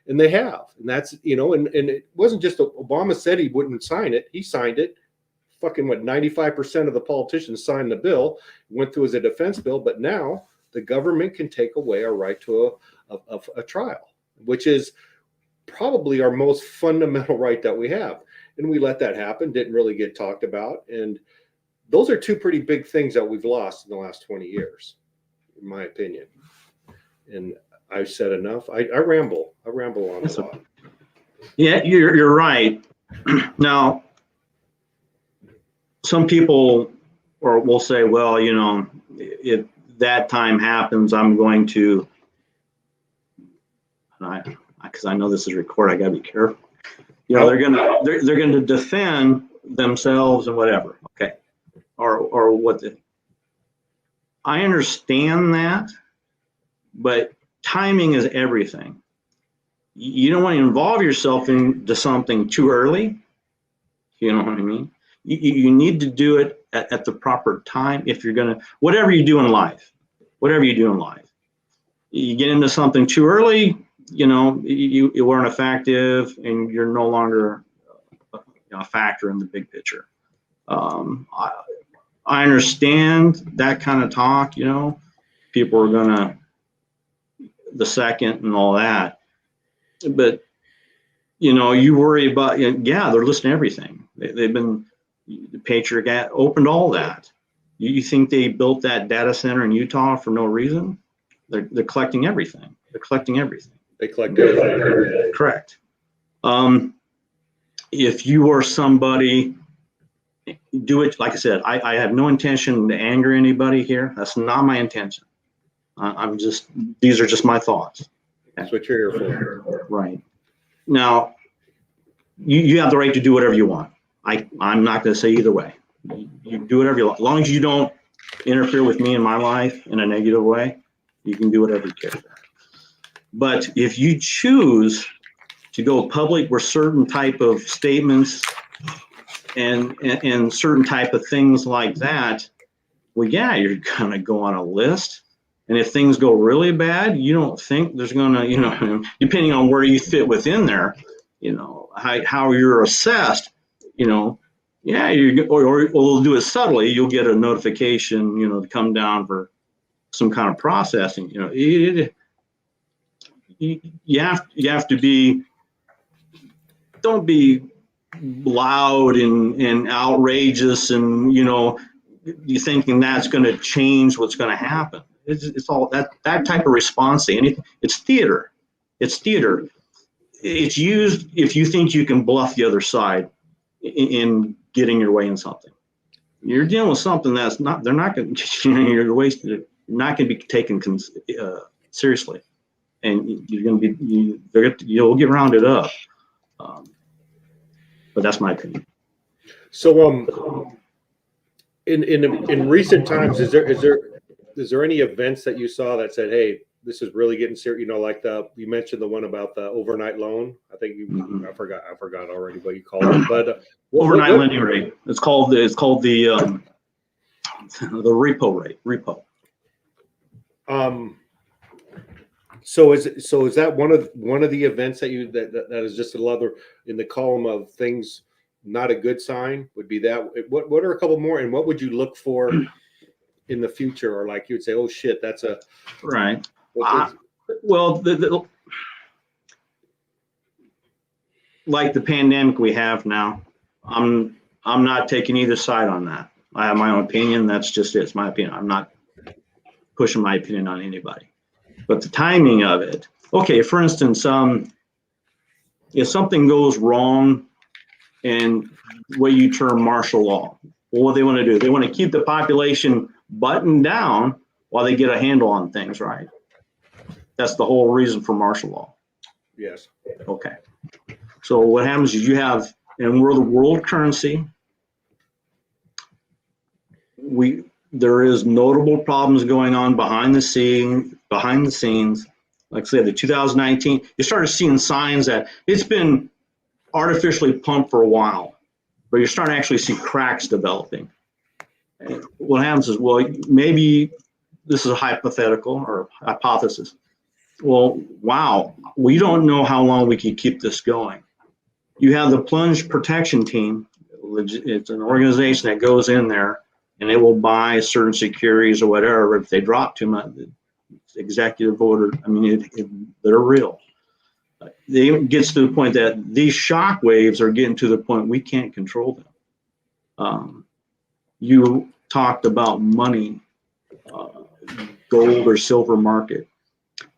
And they have. And that's, and it wasn't just Obama said he wouldn't sign it. He signed it. Fucking 95% of the politicians signed the bill, went through as a defense bill. But now the government can take away our right to a trial, which is probably our most fundamental right that we have. And we let that happen, didn't really get talked about. And those are two pretty big things that we've lost in the last 20 years, in my opinion. And I've said enough. I ramble on a lot. Yeah, you're right. Now, some people will say, well, if that time happens, I'm going to, because I know this is recorded, I gotta be careful. They're gonna defend themselves and whatever. Okay, or what? I understand that, but timing is everything. You don't want to involve yourself into something too early. You know what I mean? You need to do it at the proper time. If you're gonna, whatever you do in life, you get into something too early, you weren't effective, and you're no longer a factor in the big picture. I understand that kind of talk. People are gonna the second and all that, but you worry about, they're listening to everything. They've been, the Patriot Act opened all that. You think they built that data center in Utah for no reason? They're collecting everything. They collect everything. Correct. If you are somebody, do it. Like I said, I have no intention to anger anybody here. That's not my intention. These are just my thoughts. That's what you're here for. Right. Now, you have the right to do whatever you want. I'm not going to say either way. You do whatever you want. As long as you don't interfere with me in my life in a negative way, you can do whatever you care for. But if you choose to go public with certain type of statements and certain type of things like that, Well, yeah, you're gonna go on a list, and if things go really bad, you don't think there's gonna, depending on where you fit within there, how you're assessed, yeah, or we'll do it subtly. You'll get a notification, to come down for some kind of processing. You have to be, don't be loud and outrageous, and you thinking that's going to change what's going to happen. It's all that type of response to anything. It's theater. It's theater. It's used if you think you can bluff the other side in getting your way in something. You're dealing with something that's not. They're not going to. You're wasted. You're not going to be taken seriously, and you're going to be. You'll get rounded up. But that's my opinion. So, in recent times, is there any events that you saw that said, "Hey, this is really getting serious"? Like you mentioned the one about the overnight loan. I think I forgot already what you called it. But overnight lending rate. It's called the repo rate. Repo. So is that one of the events that is just another in the column of things not a good sign? Would be that? What are a couple more, and what would you look for in the future, or like you would say, oh shit, that's a right. Well, like the pandemic we have now, I'm not taking either side on that. I have my own opinion. That's just it. It's my opinion. I'm not pushing my opinion on anybody. But the timing of it, okay, for instance, if something goes wrong in what you term martial law, well, what they want to do, they want to keep the population buttoned down while they get a handle on things, right? That's the whole reason for martial law. Yes. Okay. So what happens is and we're the world currency. There is notable problems going on behind the scenes. Like I said, the 2019, you started seeing signs that it's been artificially pumped for a while, but you're starting to actually see cracks developing. And what happens is, well, maybe this is a hypothetical or hypothesis. Well, wow, we don't know how long we can keep this going. You have the plunge protection team. It's an organization that goes in there and they will buy certain securities or whatever. If they drop too much, executive order, they're real. It gets to the point that these shock waves are getting to the point we can't control them. You talked about money, gold or silver market.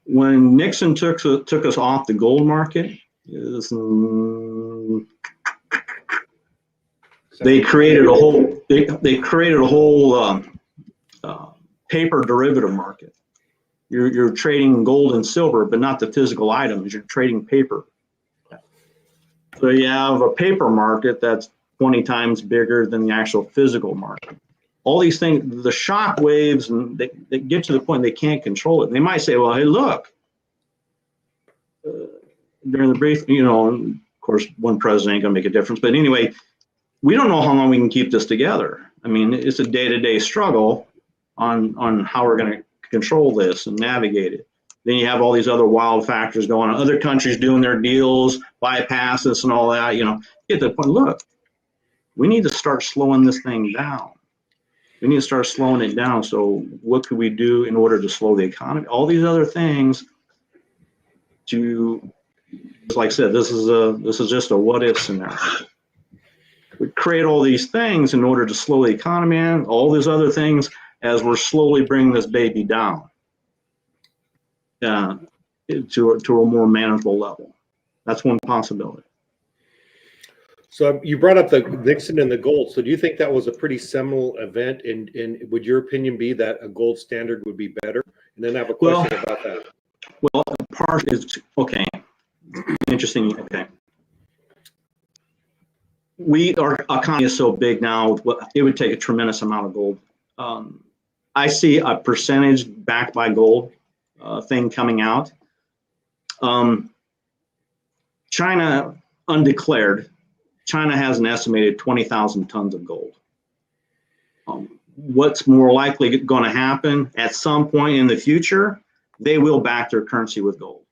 When Nixon took us off the gold market, they created a whole paper derivative market. You're trading gold and silver, but not the physical items. You're trading paper. So you have a paper market that's 20 times bigger than the actual physical market. All these things, the shock waves, and they get to the point they can't control it. And they might say, well, hey, look, during the brief, and of course, one president ain't gonna make a difference. But anyway, we don't know how long we can keep this together. It's a day-to-day struggle on how we're gonna control this and navigate it. Then you have all these other wild factors going on. Other countries doing their deals, bypass this and all that. Get to the point. Look, we need to start slowing this thing down. We need to start slowing it down. So what could we do in order to slow the economy? All these other things. Like I said, this is just a what if scenario. We create all these things in order to slow the economy and all these other things as we're slowly bringing this baby down to a more manageable level. That's one possibility. So you brought up the Nixon and the gold. So do you think that was a pretty seminal event? And would your opinion be that a gold standard would be better? And then I have a question about that. Well, part is okay. Interesting. Okay. Our economy is so big now, it would take a tremendous amount of gold. I see a percentage backed by gold thing coming out. China, undeclared, China has an estimated 20,000 tons of gold. what's more likely going to happen at some point in the future, they will back their currency with gold.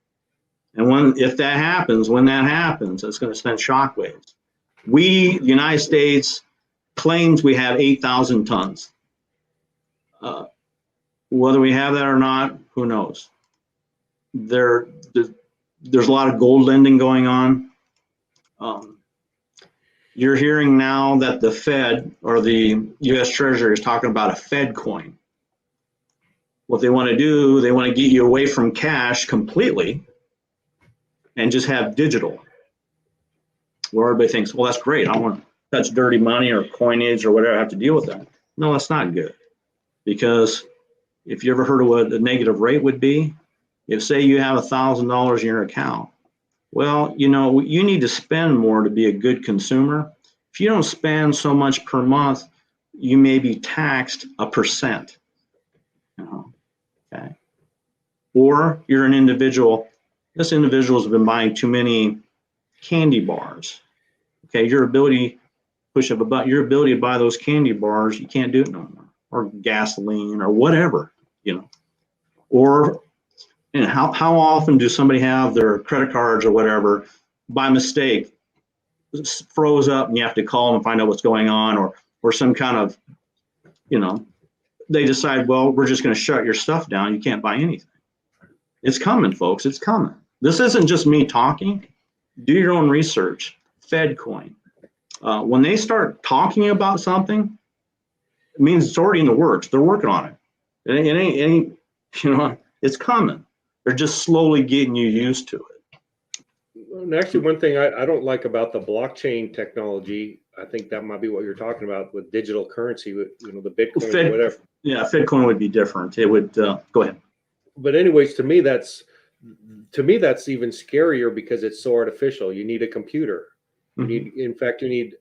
And when that happens, it's going to send shockwaves. The United States, claims we have 8,000 tons. Whether we have that or not, who knows? There's a lot of gold lending going on. You're hearing now that the Fed or the U.S. Treasury is talking about a Fed coin. What they want to do, they want to get you away from cash completely and just have digital. Where everybody thinks, well, that's great. I want to touch dirty money or coinage or whatever. I have to deal with that. No, that's not good. Because if you ever heard of what a negative rate would be, if say you have $1,000 in your account, well, you need to spend more to be a good consumer. If you don't spend so much per month, you may be taxed 1%. Okay. Or you're an individual. This individual's been buying too many candy bars. Okay, your ability to buy those candy bars, you can't do it no more. Or gasoline or whatever, Or how often do somebody have their credit cards or whatever by mistake froze up and you have to call them and find out what's going on, or some kind of, they decide, well, we're just going to shut your stuff down. You can't buy anything. It's coming, folks. It's coming. This isn't just me talking. Do your own research. FedCoin. When they start talking about something, it means it's already in the works. They're working on it. It ain't it's coming. They're just slowly getting you used to it. And actually, one thing I don't like about the blockchain technology, I think that might be what you're talking about with digital currency, with the Bitcoin or whatever. Yeah, FedCoin would be different. It would go ahead. But anyways, to me that's even scarier because it's so artificial. You need a computer. Mm-hmm. You need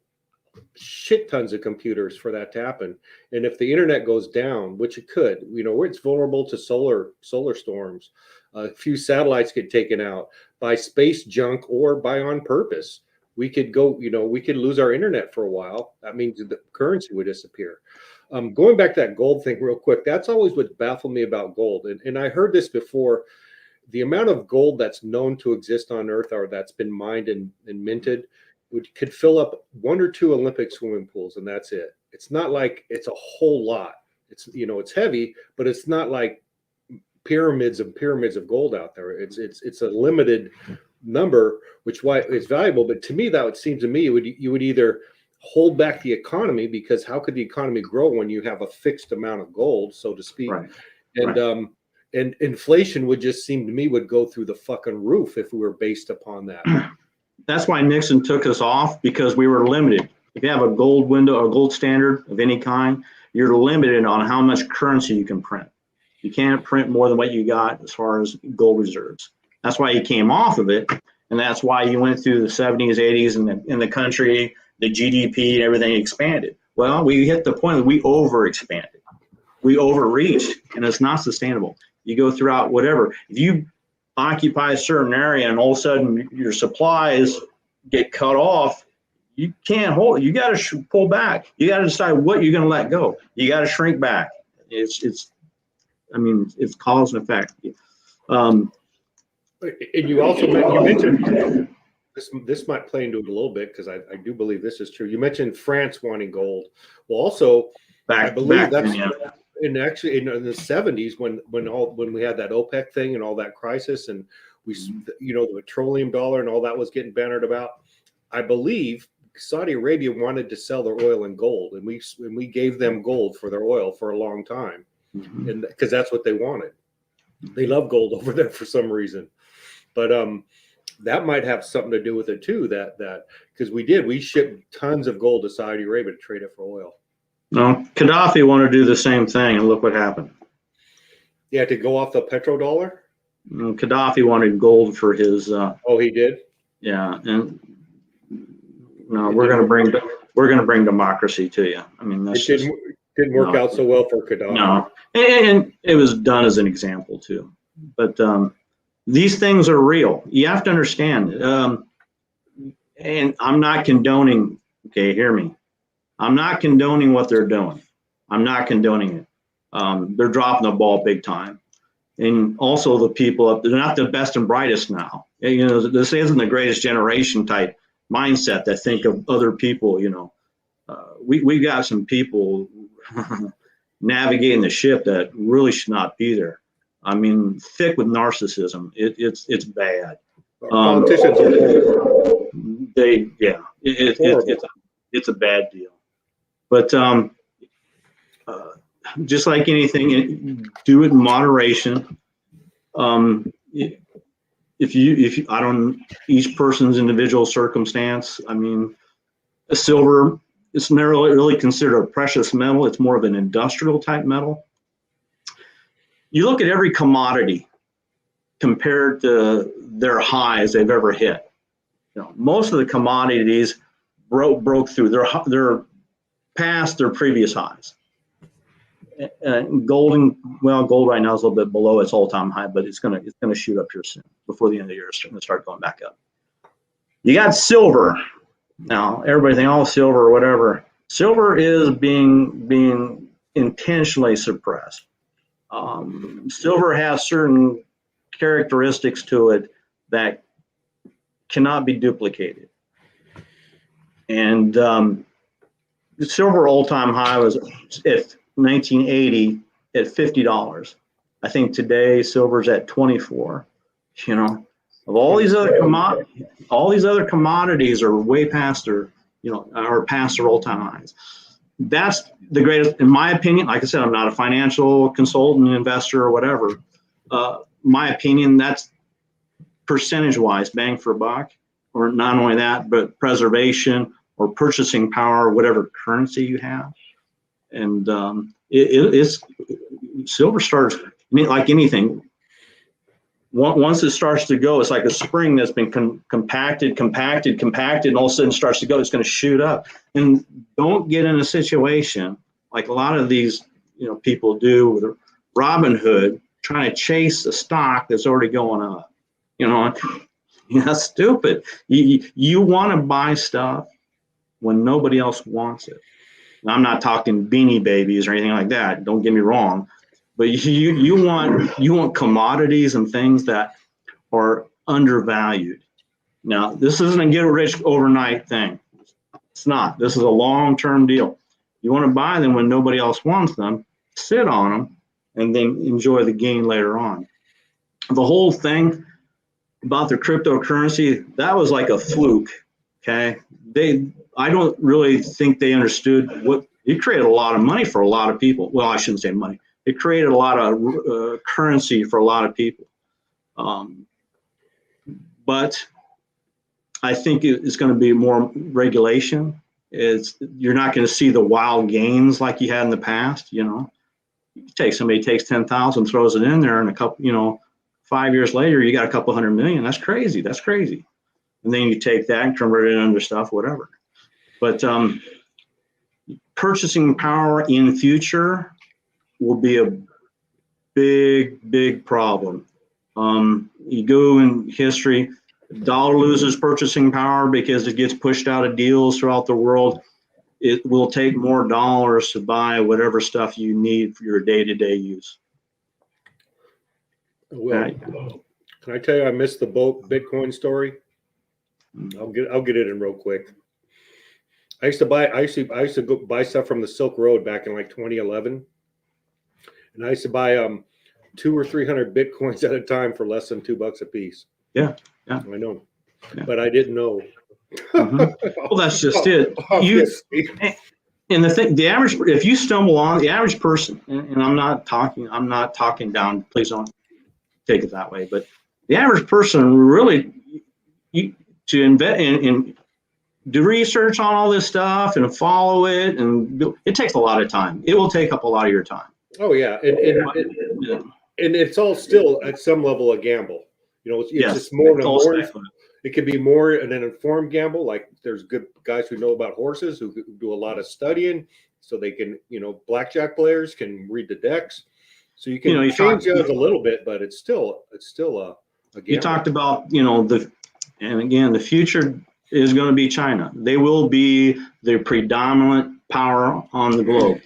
shit tons of computers for that to happen. And if the internet goes down, which it could, it's vulnerable to solar storms. A few satellites get taken out by space junk or by on purpose. We could we could lose our internet for a while. That means the currency would disappear. Going back to that gold thing real quick, that's always what baffled me about gold. And I heard this before. The amount of gold that's known to exist on Earth or that's been mined and minted could fill up 1 or 2 Olympic swimming pools, and that's it. It's not like it's a whole lot. It's it's heavy, but it's not like pyramids of gold out there. It's a limited number, which why it's valuable. But to me, that would seem to me you would either hold back the economy, because how could the economy grow when you have a fixed amount of gold, so to speak? Right. And right. And inflation would just seem to me would go through the fucking roof if we were based upon that. That's why Nixon took us off, because we were limited. If you have a gold window or gold standard of any kind, you're limited on how much currency you can print. You can't print more than what you got as far as gold reserves. That's why he came off of it, and that's why you went through the 70s, 80s, and in the country, the GDP and everything expanded. Well, we hit the point that we overexpanded. We overreached, and it's not sustainable. You go throughout whatever. If you occupy a certain area and all of a sudden your supplies get cut off, you can't hold it. You got to pull back. You got to decide what you're going to let go. You got to shrink back. It's cause and effect. And you also mentioned this might play into it a little bit, because I do believe this is true. You mentioned France wanting gold. Well, also I believe that's. And actually, in the 70s, when we had that OPEC thing and all that crisis, and we, the petroleum dollar and all that was getting bannered about, I believe Saudi Arabia wanted to sell their oil in gold, and we gave them gold for their oil for a long time, and because that's what they wanted. They love gold over there for some reason, but that might have something to do with it too. That because we shipped tons of gold to Saudi Arabia to trade it for oil. No, Gaddafi wanted to do the same thing, and look what happened. Yeah, to go off the petrodollar. Gaddafi wanted gold for his. Oh, he did. Yeah, and no, we're going to bring democracy to you. I mean, that's didn't work out so well for Gaddafi. No, and it was done as an example too. But these things are real. You have to understand. And I'm not condoning. Okay, hear me. I'm not condoning what they're doing. I'm not condoning it. They're dropping the ball big time. And also the people up, they're not the best and brightest now. You know, this isn't the greatest generation type mindset that think of other people, you know. We got some people navigating the ship that really should not be there. I mean, thick with narcissism. It's bad. Politicians are horrible. It's a bad deal. But just like anything, do it in moderation. If you, I don't, each person's individual circumstance. I mean, silver, it's never really considered a precious metal. It's more of an industrial type metal. You look at every commodity compared to their highs they've ever hit. You know, most of the commodities broke through. They're past their previous highs. Gold right now is a little bit below its all-time high, but it's gonna shoot up here soon. Before the end of the year, it's going to start going back up. You got silver. Now, everybody think, oh, silver or whatever. Silver is being intentionally suppressed. Silver has certain characteristics to it that cannot be duplicated. And the silver all-time high was at 1980 at $50. I think today silver's at 24. You know, of all these other commodities are way past their, you know, are past their all-time highs. That's the greatest, in my opinion. Like I said, I'm not a financial consultant, investor, or whatever. My opinion, that's percentage-wise, bang for a buck, or not only that, but preservation or purchasing power, whatever currency you have. And it's silver starts, like anything. Once it starts to go, it's like a spring that's been compacted, and all of a sudden starts to go. It's going to shoot up. And don't get in a situation like a lot of these, you know, people do with Robin Hood, trying to chase a stock that's already going up. You know, that's stupid. You want to buy stuff when nobody else wants it. Now, I'm not talking Beanie Babies or anything like that. Don't get me wrong. But you want commodities and things that are undervalued. Now, this isn't a get rich overnight thing. It's not. This is a long-term deal. You want to buy them when nobody else wants them, sit on them, and then enjoy the gain later on. The whole thing about the cryptocurrency, that was like a fluke. Okay, I don't really think they understood what it created. A lot of money for a lot of people. Well, I shouldn't say money. It created a lot of currency for a lot of people. But I think it's going to be more regulation. You're not going to see the wild gains like you had in the past. You know, you take somebody takes 10,000, throws it in there, and a couple, you know, 5 years later, you got a couple $100 million. That's crazy. That's crazy. And then you take that and convert it into stuff, whatever. But purchasing power in the future will be a big problem. You go in history, dollar loses purchasing power because it gets pushed out of deals throughout the world. It will take more dollars to buy whatever stuff you need for your day-to-day use. Well, can I tell you I missed the Bitcoin story? I'll get it in real quick. I used to go buy stuff from the Silk Road back in like 2011, and I used to buy 200 or 300 Bitcoins at a time for less than $2 a piece. Yeah. I know, but I didn't know. Well, that's just it. And the average, if you stumble on the average person, and I'm not talking down. Please don't take it that way. But the average person really, to invest in do research on all this stuff and follow it, and it takes a lot of time. It will take up a lot of your time. Oh yeah, and it's all still at some level a gamble. You know, it's just it could be more an informed gamble. Like there's good guys who know about horses who do a lot of studying, so they can, you know, blackjack players can read the decks, so you can change those a little bit, but it's still a gamble. You talked about, you know, the future is going to be China. They will be the predominant power on the globe.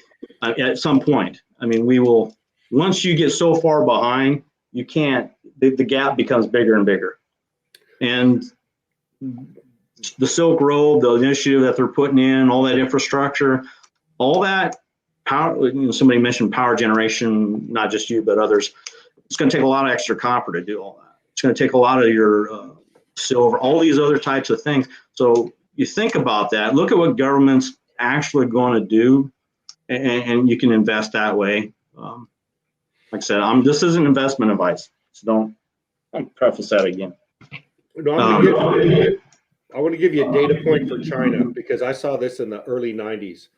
at some point. I mean, we will, once you get so far behind, you can't, the gap becomes bigger and bigger. And the Silk Road, the initiative that they're putting in, all that infrastructure, all that power, somebody mentioned power generation, not just you, but others. It's going to take a lot of extra copper to do all that. It's going to take a lot of your silver, all these other types of things. So you think about that, look at what government's actually going to do, and you can invest that way. Like I said, this isn't investment advice, so don't preface that again. No, I want to give you a data point for China, because I saw this in the early 90s.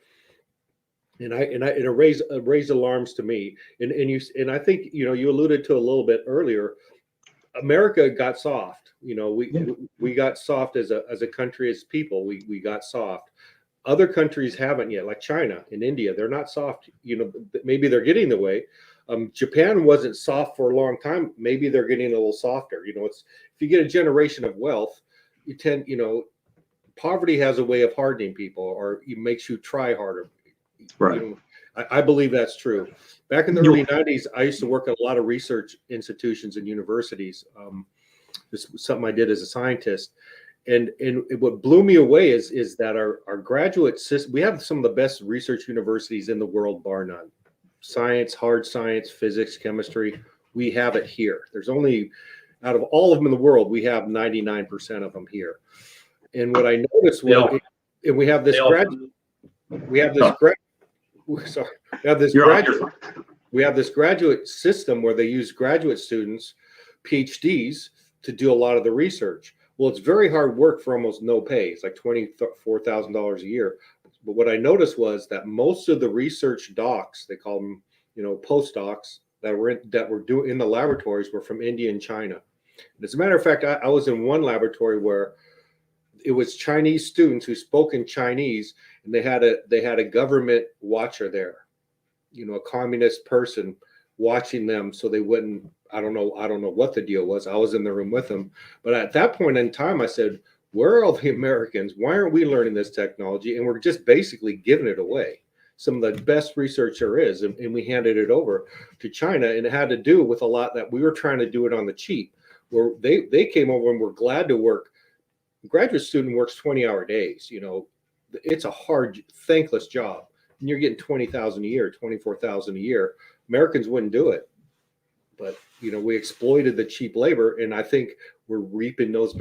And it raised alarms to me. And I think, you alluded to a little bit earlier, America got soft. We got soft as a country, as people, we got soft. Other countries haven't yet, like China and India, they're not soft. Maybe they're getting the way. Japan wasn't soft for a long time. Maybe they're getting a little softer. If you get a generation of wealth, poverty has a way of hardening people, or it makes you try harder. Right. I believe that's true. Back in the early 90s, I used to work at a lot of research institutions and universities. This was something I did as a scientist. And what blew me away is that our graduate system, we have some of the best research universities in the world, bar none. Science, hard science, physics, chemistry, we have it here. There's only, out of all of them in the world, we have 99% of them here. And what I noticed was, and we have this graduate system where they use graduate students, PhDs, to do a lot of the research. Well, it's very hard work for almost no pay. It's like $24,000 a year. But what I noticed was that most of the research docs, they call them, postdocs, that were doing in the laboratories were from India and China. And as a matter of fact, I was in one laboratory where it was Chinese students who spoke in Chinese, and they had a government watcher there, a communist person watching them, so they wouldn't. I don't know what the deal was. I was in the room with them, but at that point in time, I said, "Where are all the Americans? Why aren't we learning this technology?" And we're just basically giving it away. Some of the best research there is, and we handed it over to China, and it had to do with a lot that we were trying to do it on the cheap, where they came over and were glad to work. A graduate student works 20-hour days. It's a hard, thankless job, and you're getting $20,000 a year, $24,000 a year. Americans wouldn't do it, but we exploited the cheap labor, and I think we're reaping those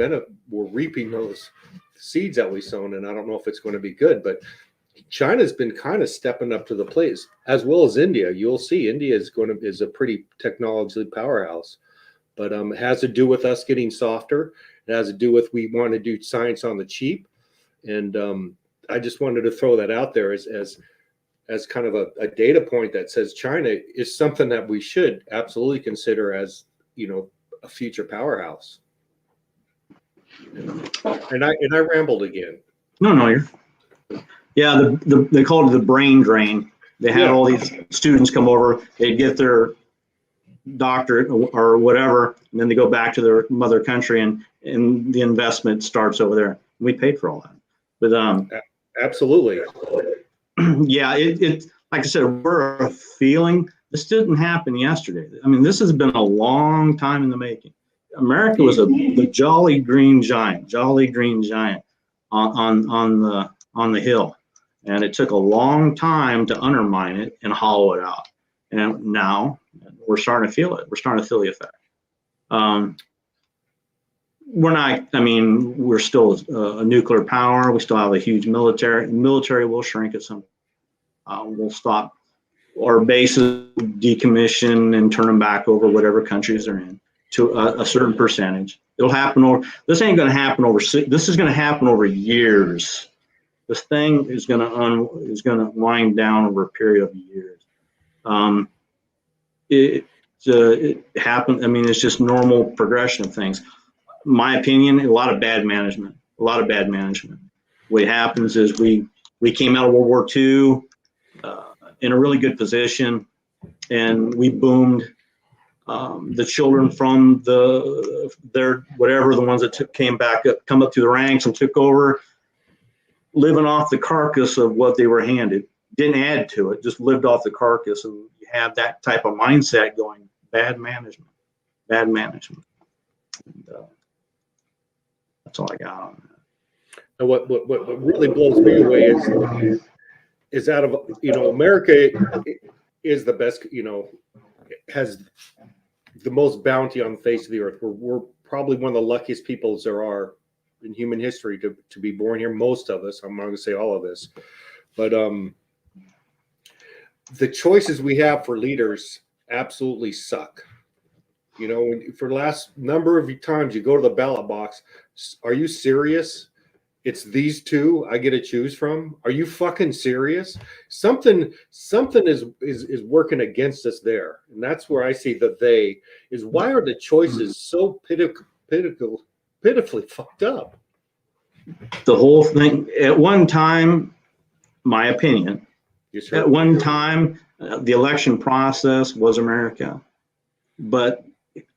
seeds that we sown. And I don't know if it's going to be good, but China's been kind of stepping up to the plate, as well as India. You'll see India is a pretty technologically powerhouse, but it has to do with us getting softer. It has to do with we want to do science on the cheap, and I just wanted to throw that out there as kind of a data point that says China is something that we should absolutely consider as a future powerhouse. And I rambled again. No, they called it the brain drain. They had all these students come over, they'd get their doctorate or whatever, and then they go back to their mother country, and the investment starts over there. We paid for all that, but absolutely. Yeah, it like I said, we're a feeling. This didn't happen yesterday. I mean, this has been a long time in the making. America was the jolly green giant on the hill, and it took a long time to undermine it and hollow it out. And now we're starting to feel it. We're starting to feel the effect. We're not. I mean, we're still a nuclear power. We still have a huge military. Military will shrink at some. We'll stop our bases, decommission, and turn them back over whatever countries they're in to a certain percentage. It'll happen over. This ain't going to happen over. This is going to happen over years. This thing is going to wind down over a period of years. It happened. I mean, it's just normal progression of things. My opinion, a lot of bad management. What happens is we came out of World War II in a really good position, and we boomed. The children from the ones that come up through the ranks and took over, living off the carcass of what they were handed. didn't add to it, just lived off the carcass. And you have that type of mindset going, bad management. And, that's all I got on that. And what really blows me away is out of, America is the best, has the most bounty on the face of the earth. We're probably one of the luckiest peoples there are in human history to be born here. Most of us, I'm not going to say all of us, but the choices we have for leaders absolutely suck. For the last number of times you go to the ballot box, are you serious? It's these two I get to choose from. Are you fucking serious? Something is working against us there, and that's where I see the they is. Why are the choices so pitifully fucked up? The whole thing at one time, my opinion, Yes, sir. at one time, the election process was America, but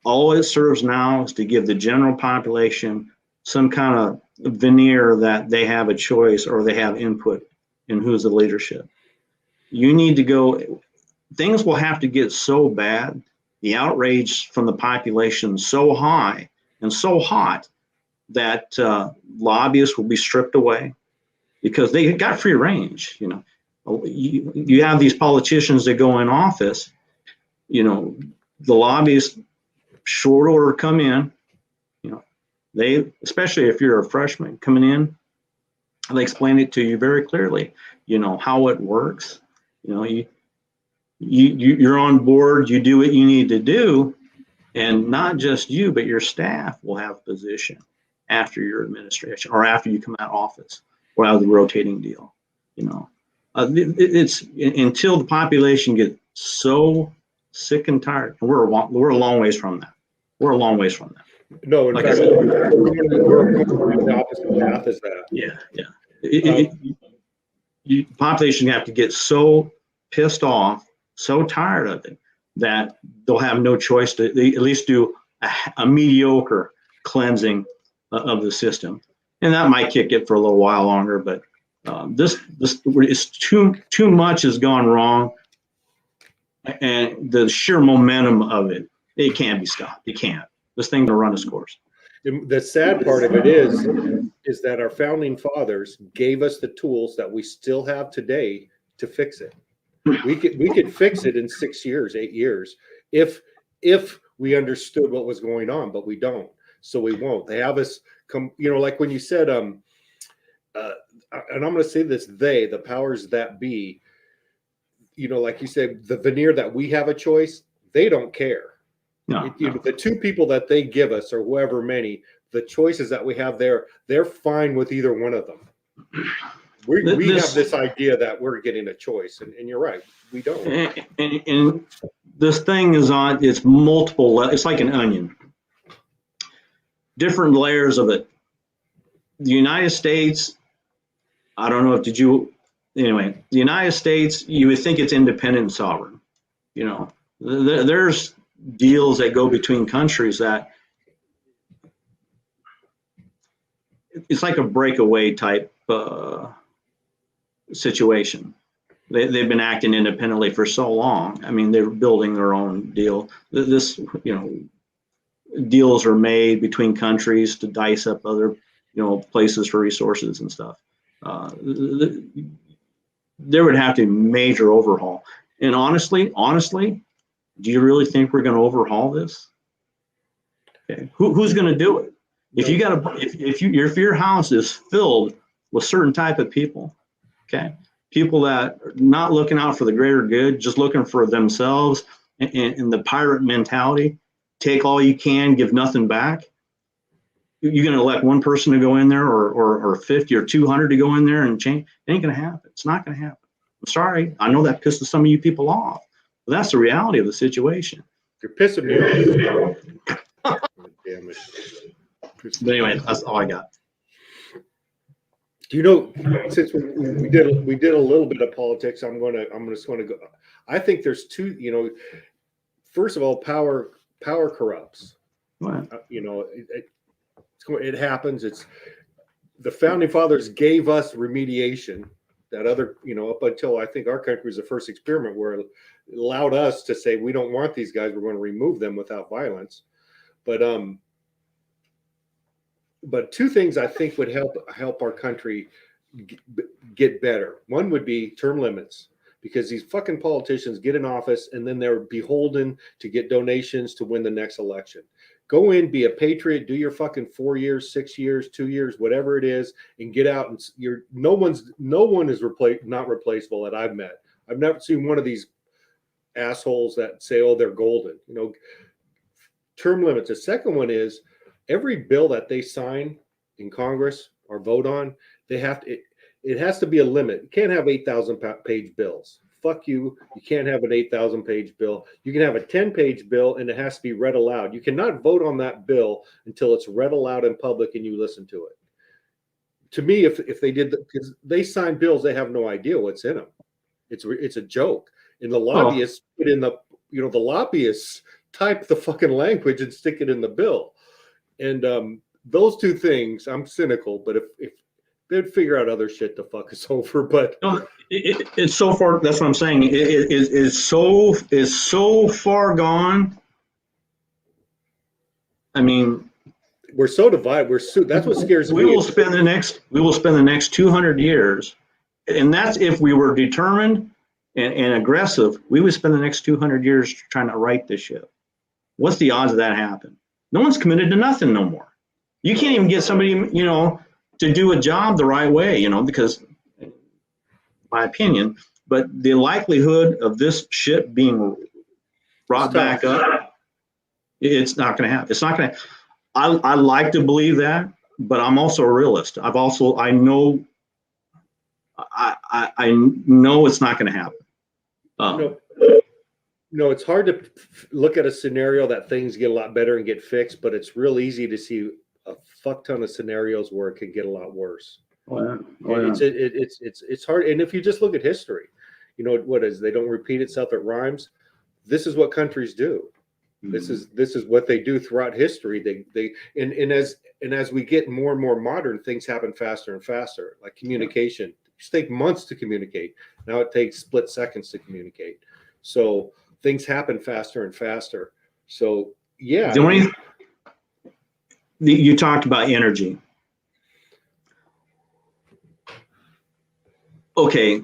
all it serves now is to give the general population some kind of veneer that they have a choice or they have input in who's the leadership. You need to go, things will have to get so bad, the outrage from the population so high and so hot that lobbyists will be stripped away because they got free range. You have these politicians that go in office, the lobbyists short order come in, they, especially if you're a freshman coming in, they explain it to you very clearly, how it works. You're on board, you do what you need to do, and not just you, but your staff will have a position after your administration or after you come out of office or out of the rotating deal. It's until the population gets so sick and tired. We're a long ways from that. We're a long ways from that. No, in Like fact, I said, we're going the opposite path as that. Yeah. Population have to get so pissed off, so tired of it, that they'll have no choice to at least do a mediocre cleansing of the system, and that might kick it for a little while longer. But this is too much has gone wrong, and the sheer momentum of it can't be stopped. It can't. This thing will run its course. The sad part of it is that our founding fathers gave us the tools that we still have today to fix it. We could fix it in 6 years, 8 years, if we understood what was going on, but we don't. So we won't. They have us come, like when you said, and I'm going to say this, the powers that be, like you said, the veneer that we have a choice, they don't care. No. The two people that they give us, or whoever many, the choices that we have there, they're fine with either one of them. We have this idea that we're getting a choice, and you're right, we don't. And this thing is on, it's multiple, it's like an onion. Different layers of it. The United States, I don't know the United States, you would think it's independent and sovereign. There's deals that go between countries that it's like a breakaway type situation. They've been acting independently for so long. I mean, they're building their own deal. Deals are made between countries to dice up other, places for resources and stuff. There would have to be major overhaul. And honestly, do you really think we're going to overhaul this? Okay, who's going to do it? If your house is filled with certain type of people, okay, people that are not looking out for the greater good, just looking for themselves, and the pirate mentality, take all you can, give nothing back. You're going to elect one person to go in there, or 50 or 200 to go in there and change? It ain't going to happen. It's not going to happen. I'm sorry. I know that pisses some of you people off. But that's the reality of the situation. You're pissing me off. Damn it. But anyway, that's all I got. Since we did a little bit of politics, I'm just going to go. I think there's two. First of all, power corrupts. What? It happens. It's the founding fathers gave us remediation that other, up until I think our country was the first experiment where it allowed us to say we don't want these guys, we're going to remove them without violence. But two things I think would help our country get better. One would be term limits, because these fucking politicians get in office and then they're beholden to get donations to win the next election. Go in, be a patriot, do your fucking 4 years, 6 years, 2 years, whatever it is, and get out. And no one is not replaceable that I've met. I've never seen one of these assholes that say, oh, they're golden. Term limits. The second one is every bill that they sign in Congress or vote on, they have to. It has to be a limit. You can't have 8,000-page bills. Fuck you. You can't have an 8,000-page bill. You can have a 10-page bill, and it has to be read aloud. You cannot vote on that bill until it's read aloud in public and you listen to it. To me, if they did, because they sign bills, they have no idea what's in them. It's a joke. And the lobbyists put in the lobbyists type the fucking language and stick it in the bill. And those two things, I'm cynical, but if they'd figure out other shit to fuck us over, but no, it's so far. That's what I'm saying. It is so far gone. I mean, we're so divided. That's what scares me. We will spend the next 200 years, and that's if we were determined and aggressive. We would spend the next 200 years trying to right this ship. What's the odds of that happen? No one's committed to nothing no more. You can't even get somebody, to do a job the right way, because, my opinion, but the likelihood of this ship being brought back up, it's not going to happen. It's not going to. I like to believe that, but I'm also a realist. I know it's not going to happen. No, it's hard to look at a scenario that things get a lot better and get fixed, but it's real easy to see a fuck ton of scenarios where it could get a lot worse. It's hard. And if you just look at history, what is, they don't repeat itself, it rhymes. This is what countries do. Mm-hmm. This is what they do throughout history. As we get more and more modern, things happen faster and faster, like communication. It used to take months to communicate. Now it takes split seconds to communicate. So things happen faster and faster. So yeah. You talked about energy. Okay,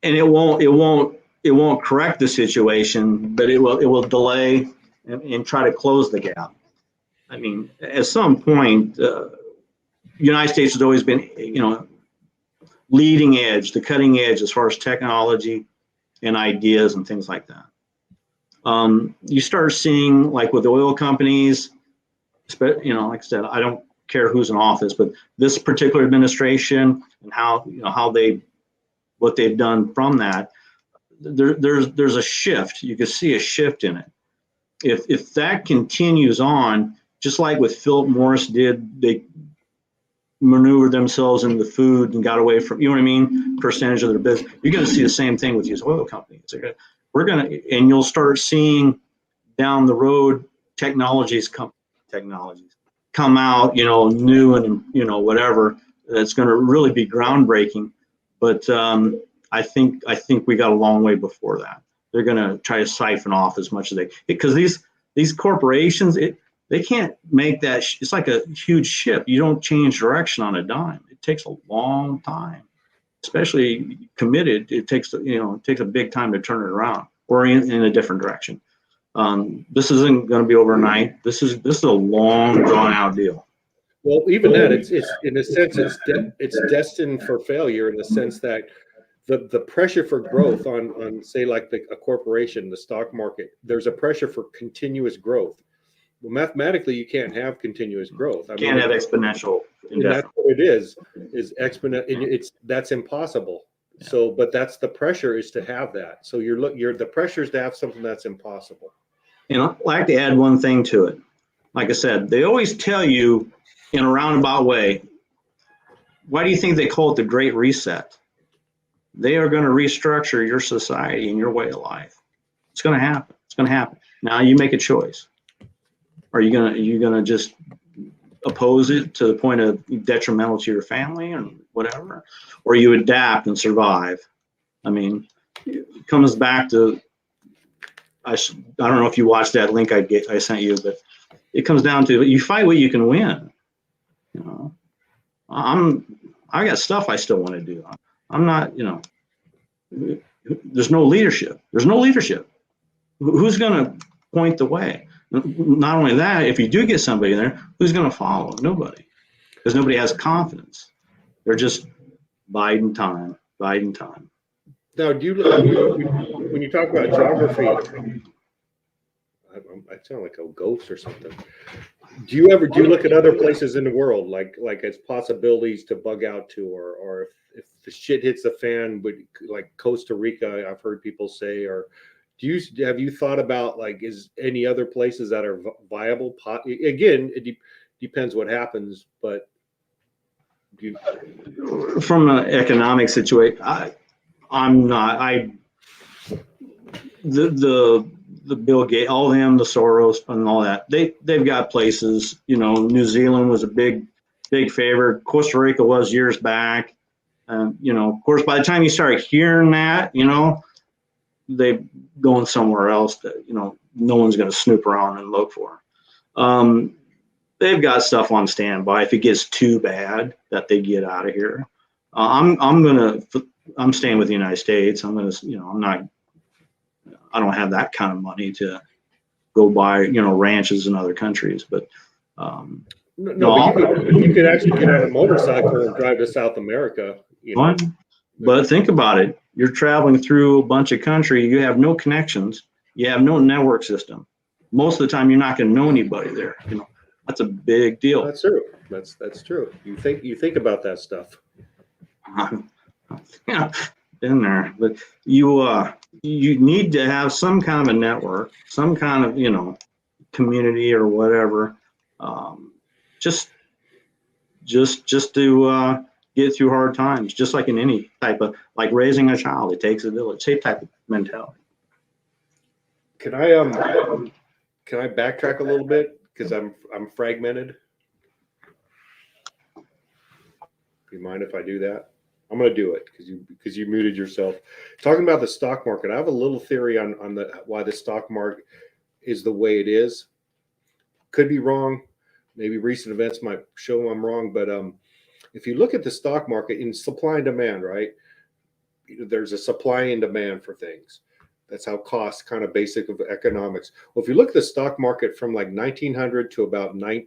and it won't correct the situation, but it will delay and try to close the gap. I mean, at some point, the United States has always been, leading edge, the cutting edge as far as technology and ideas and things like that. You start seeing, like with oil companies, like I said, I don't care who's in office, but this particular administration and what they've done from that, there's a shift. You can see a shift in it. If that continues on, just like what Philip Morris did, they maneuvered themselves into the food and got away from, percentage of their business. You're going to see the same thing with these oil companies. And you'll start seeing down the road technologies come out, new and whatever. That's going to really be groundbreaking. But I think we got a long way before that. They're going to try to siphon off as much as because these corporations, they can't make that. It's like a huge ship. You don't change direction on a dime. It takes a long time, especially committed. It takes a big time to turn it around or in a different direction. This isn't going to be overnight. This is a long, drawn out deal. Well, even that, it's in a sense, it's destined for failure in the sense that the pressure for growth on say like a corporation, the stock market, there's a pressure for continuous growth. Well, mathematically, you can't have continuous growth. Can't have exponential. And that's what it is exponential. That's impossible. Yeah. So, but that's the pressure is to have that. So the pressure is to have something that's impossible. And I'd like to add one thing to it. Like I said, they always tell you in a roundabout way, why do you think they call it the Great Reset? They are going to restructure your society and your way of life. It's going to happen. It's going to happen. Now you make a choice. Are you going to just oppose it to the point of detrimental to your family and whatever, or you adapt and survive. I mean, it comes back to, I don't know if you watched that link I sent you, but it comes down to you fight what you can win. You know, I got stuff I still want to do. I'm not, you know, there's no leadership. There's no leadership. Who's going to point the way? Not only that, if you do get somebody there, who's going to follow? Nobody, because nobody has confidence. They're just biding time. Now, do you, when you talk about geography, I sound like a ghost or something. Do you look at other places in the world, like as possibilities to bug out to, or if the shit hits the fan, would, like Costa Rica, I've heard people say, or have you thought about, like, is any other places that are viable? Again, it depends what happens, but from an economic situation, I'm not. The Bill Gates, all them, the Soros, and all that. They've got places. You know, New Zealand was a big favorite. Costa Rica was years back. You know, of course, by the time you start hearing that, you know, they going somewhere else that, you know, no one's going to snoop around and look for. They've got stuff on standby if it gets too bad that they get out of here. I'm staying with the United States. You know, I don't have that kind of money to go buy, you know, ranches in other countries, but you could actually get on a motorcycle and drive to South America, you know. But think about it. You're traveling through a bunch of country. You have no connections. You have no network system. Most of the time, you're not going to know anybody there. You know, that's a big deal. That's true. That's true. You think about that stuff. Yeah, in there, but you need to have some kind of a network, some kind of, you know, community or whatever, just to get through hard times, just like in any type of, like raising a child, it takes a village, same type of mentality. Can I backtrack a little bit, because I'm fragmented? Do you mind if I do that? I'm going to do it because you muted yourself. Talking about the stock market, I have a little theory on why the stock market is the way it is. Could be wrong. Maybe recent events might show I'm wrong, but if you look at the stock market in supply and demand, right? There's a supply and demand for things. That's how cost, kind of basic of economics. Well, if you look at the stock market from like 1900 to about I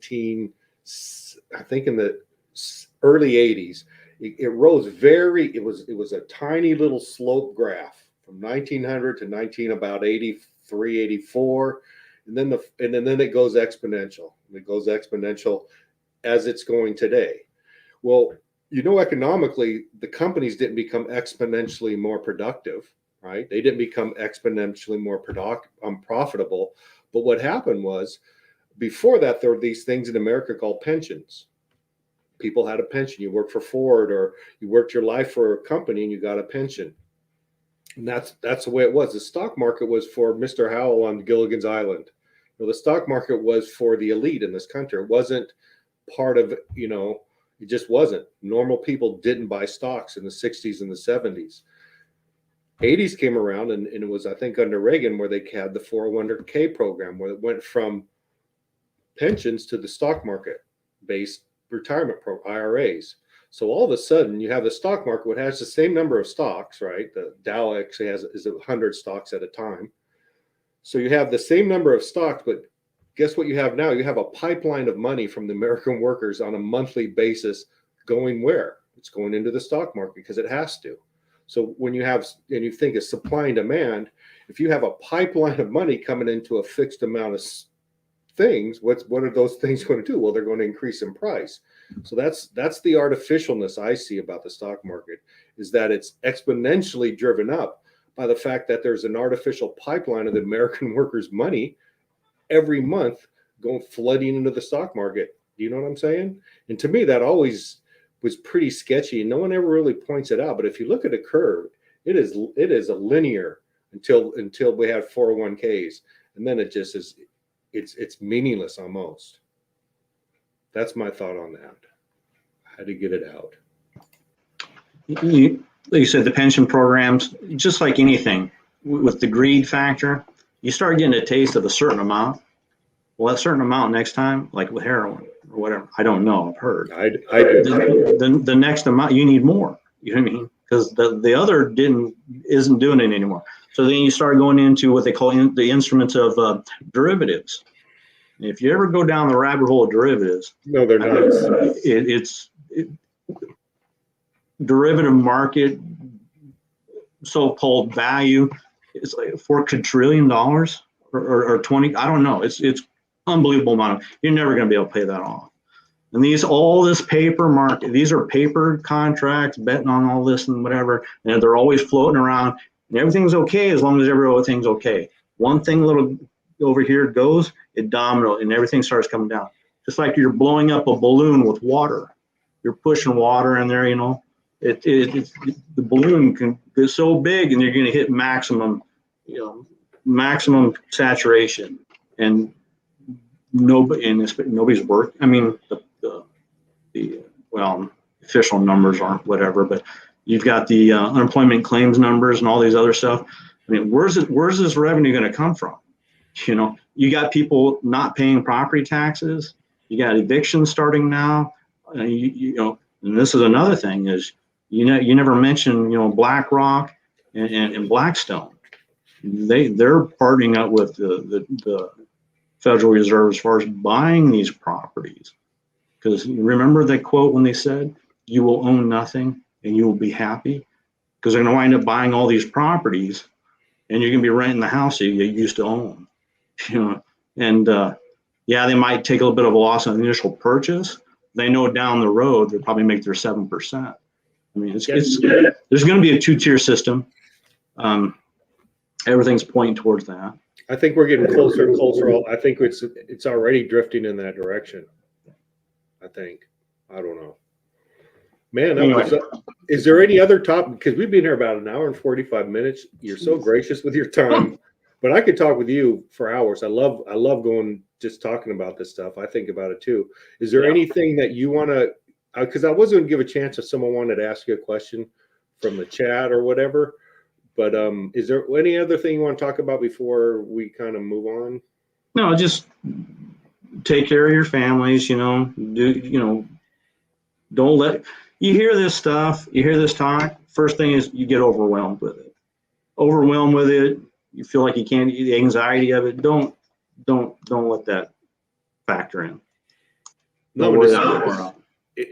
think in the early 80s, it rose it was a tiny little slope graph from 1900 to about 83, 84. And then it goes exponential. It goes exponential as it's going today. Well, you know, economically, the companies didn't become exponentially more productive, right? They didn't become exponentially more profitable. But what happened was, before that, there were these things in America called pensions. People had a pension. You worked for Ford, or you worked your life for a company and you got a pension. And that's the way it was. The stock market was for Mr. Howell on Gilligan's Island. You know, the stock market was for the elite in this country. It wasn't part of, you know, it just wasn't. Normal people didn't buy stocks in the 60s and the 70s. 80s came around, and it was, I think, under Reagan, where they had the 401k program, where it went from pensions to the stock market based retirement IRAs. So all of a sudden, you have the stock market, which has the same number of stocks, right? The Dow actually is 100 stocks at a time. So you have the same number of stocks, but guess what you have now? You have a pipeline of money from the American workers on a monthly basis going where? It's going into the stock market because it has to. So when you have, and you think of supply and demand, if you have a pipeline of money coming into a fixed amount of things, what are those things going to do? Well, they're going to increase in price. So that's the artificialness I see about the stock market, is that it's exponentially driven up by the fact that there's an artificial pipeline of the American workers' money every month going flooding into the stock market. Do you know what I'm saying? And to me, that always was pretty sketchy, and no one ever really points it out. But if you look at a curve, it is a linear until we have 401ks, and then it just is. It's meaningless almost. That's my thought on that. I had to get it out. Like you said, the pension programs, just like anything, with the greed factor, you start getting a taste of a certain amount. Well, a certain amount next time, like with heroin or whatever, I don't know, I've heard. I do. The next amount, you need more. You know what I mean? Because the other isn't doing it anymore. So then you start going into what they call the instruments of derivatives. If you ever go down the rabbit hole of derivatives, No, they're not. it's derivative market, so-called value. It's like $4 quadrillion or 20. I don't know. It's unbelievable amount. You're never going to be able to pay that off. And all this paper market, these are paper contracts betting on all this and whatever, and they're always floating around. And everything's okay as long as everything's okay. One thing little over here goes, it domino, and everything starts coming down. Just like you're blowing up a balloon with water. You're pushing water in there, you know. The balloon can get so big, and you're going to hit maximum saturation, and nobody's work. I mean, the official numbers aren't whatever, but you've got the unemployment claims numbers and all these other stuff. I mean, where's this revenue going to come from? You know, you got people not paying property taxes. You got evictions starting now. You know, and this is another thing is, you never mention, BlackRock and Blackstone. They're partnering up with the Federal Reserve as far as buying these properties. Because remember that quote when they said, "You will own nothing and you will be happy," because they're going to wind up buying all these properties, and you're going to be renting the house that you used to own. And they might take a little bit of a loss on the initial purchase. They know down the road they'll probably make their 7%. I mean, there's going to be a two-tier system. Everything's pointing towards that. I think we're getting closer and closer. I think it's already drifting in that direction. I think. I don't know. Man, is there any other topic? Because we've been here about an hour and 45 minutes. You're so gracious with your time. But I could talk with you for hours. I love going just talking about this stuff. I think about it too. Is there anything that you want to? Because I was going to give a chance if someone wanted to ask you a question from the chat or whatever. But is there any other thing you want to talk about before we kind of move on? No, just take care of your families. Don't let you hear this stuff. You hear this talk. First thing is you get overwhelmed with it. You feel like you can't. The anxiety of it. Don't let that factor in.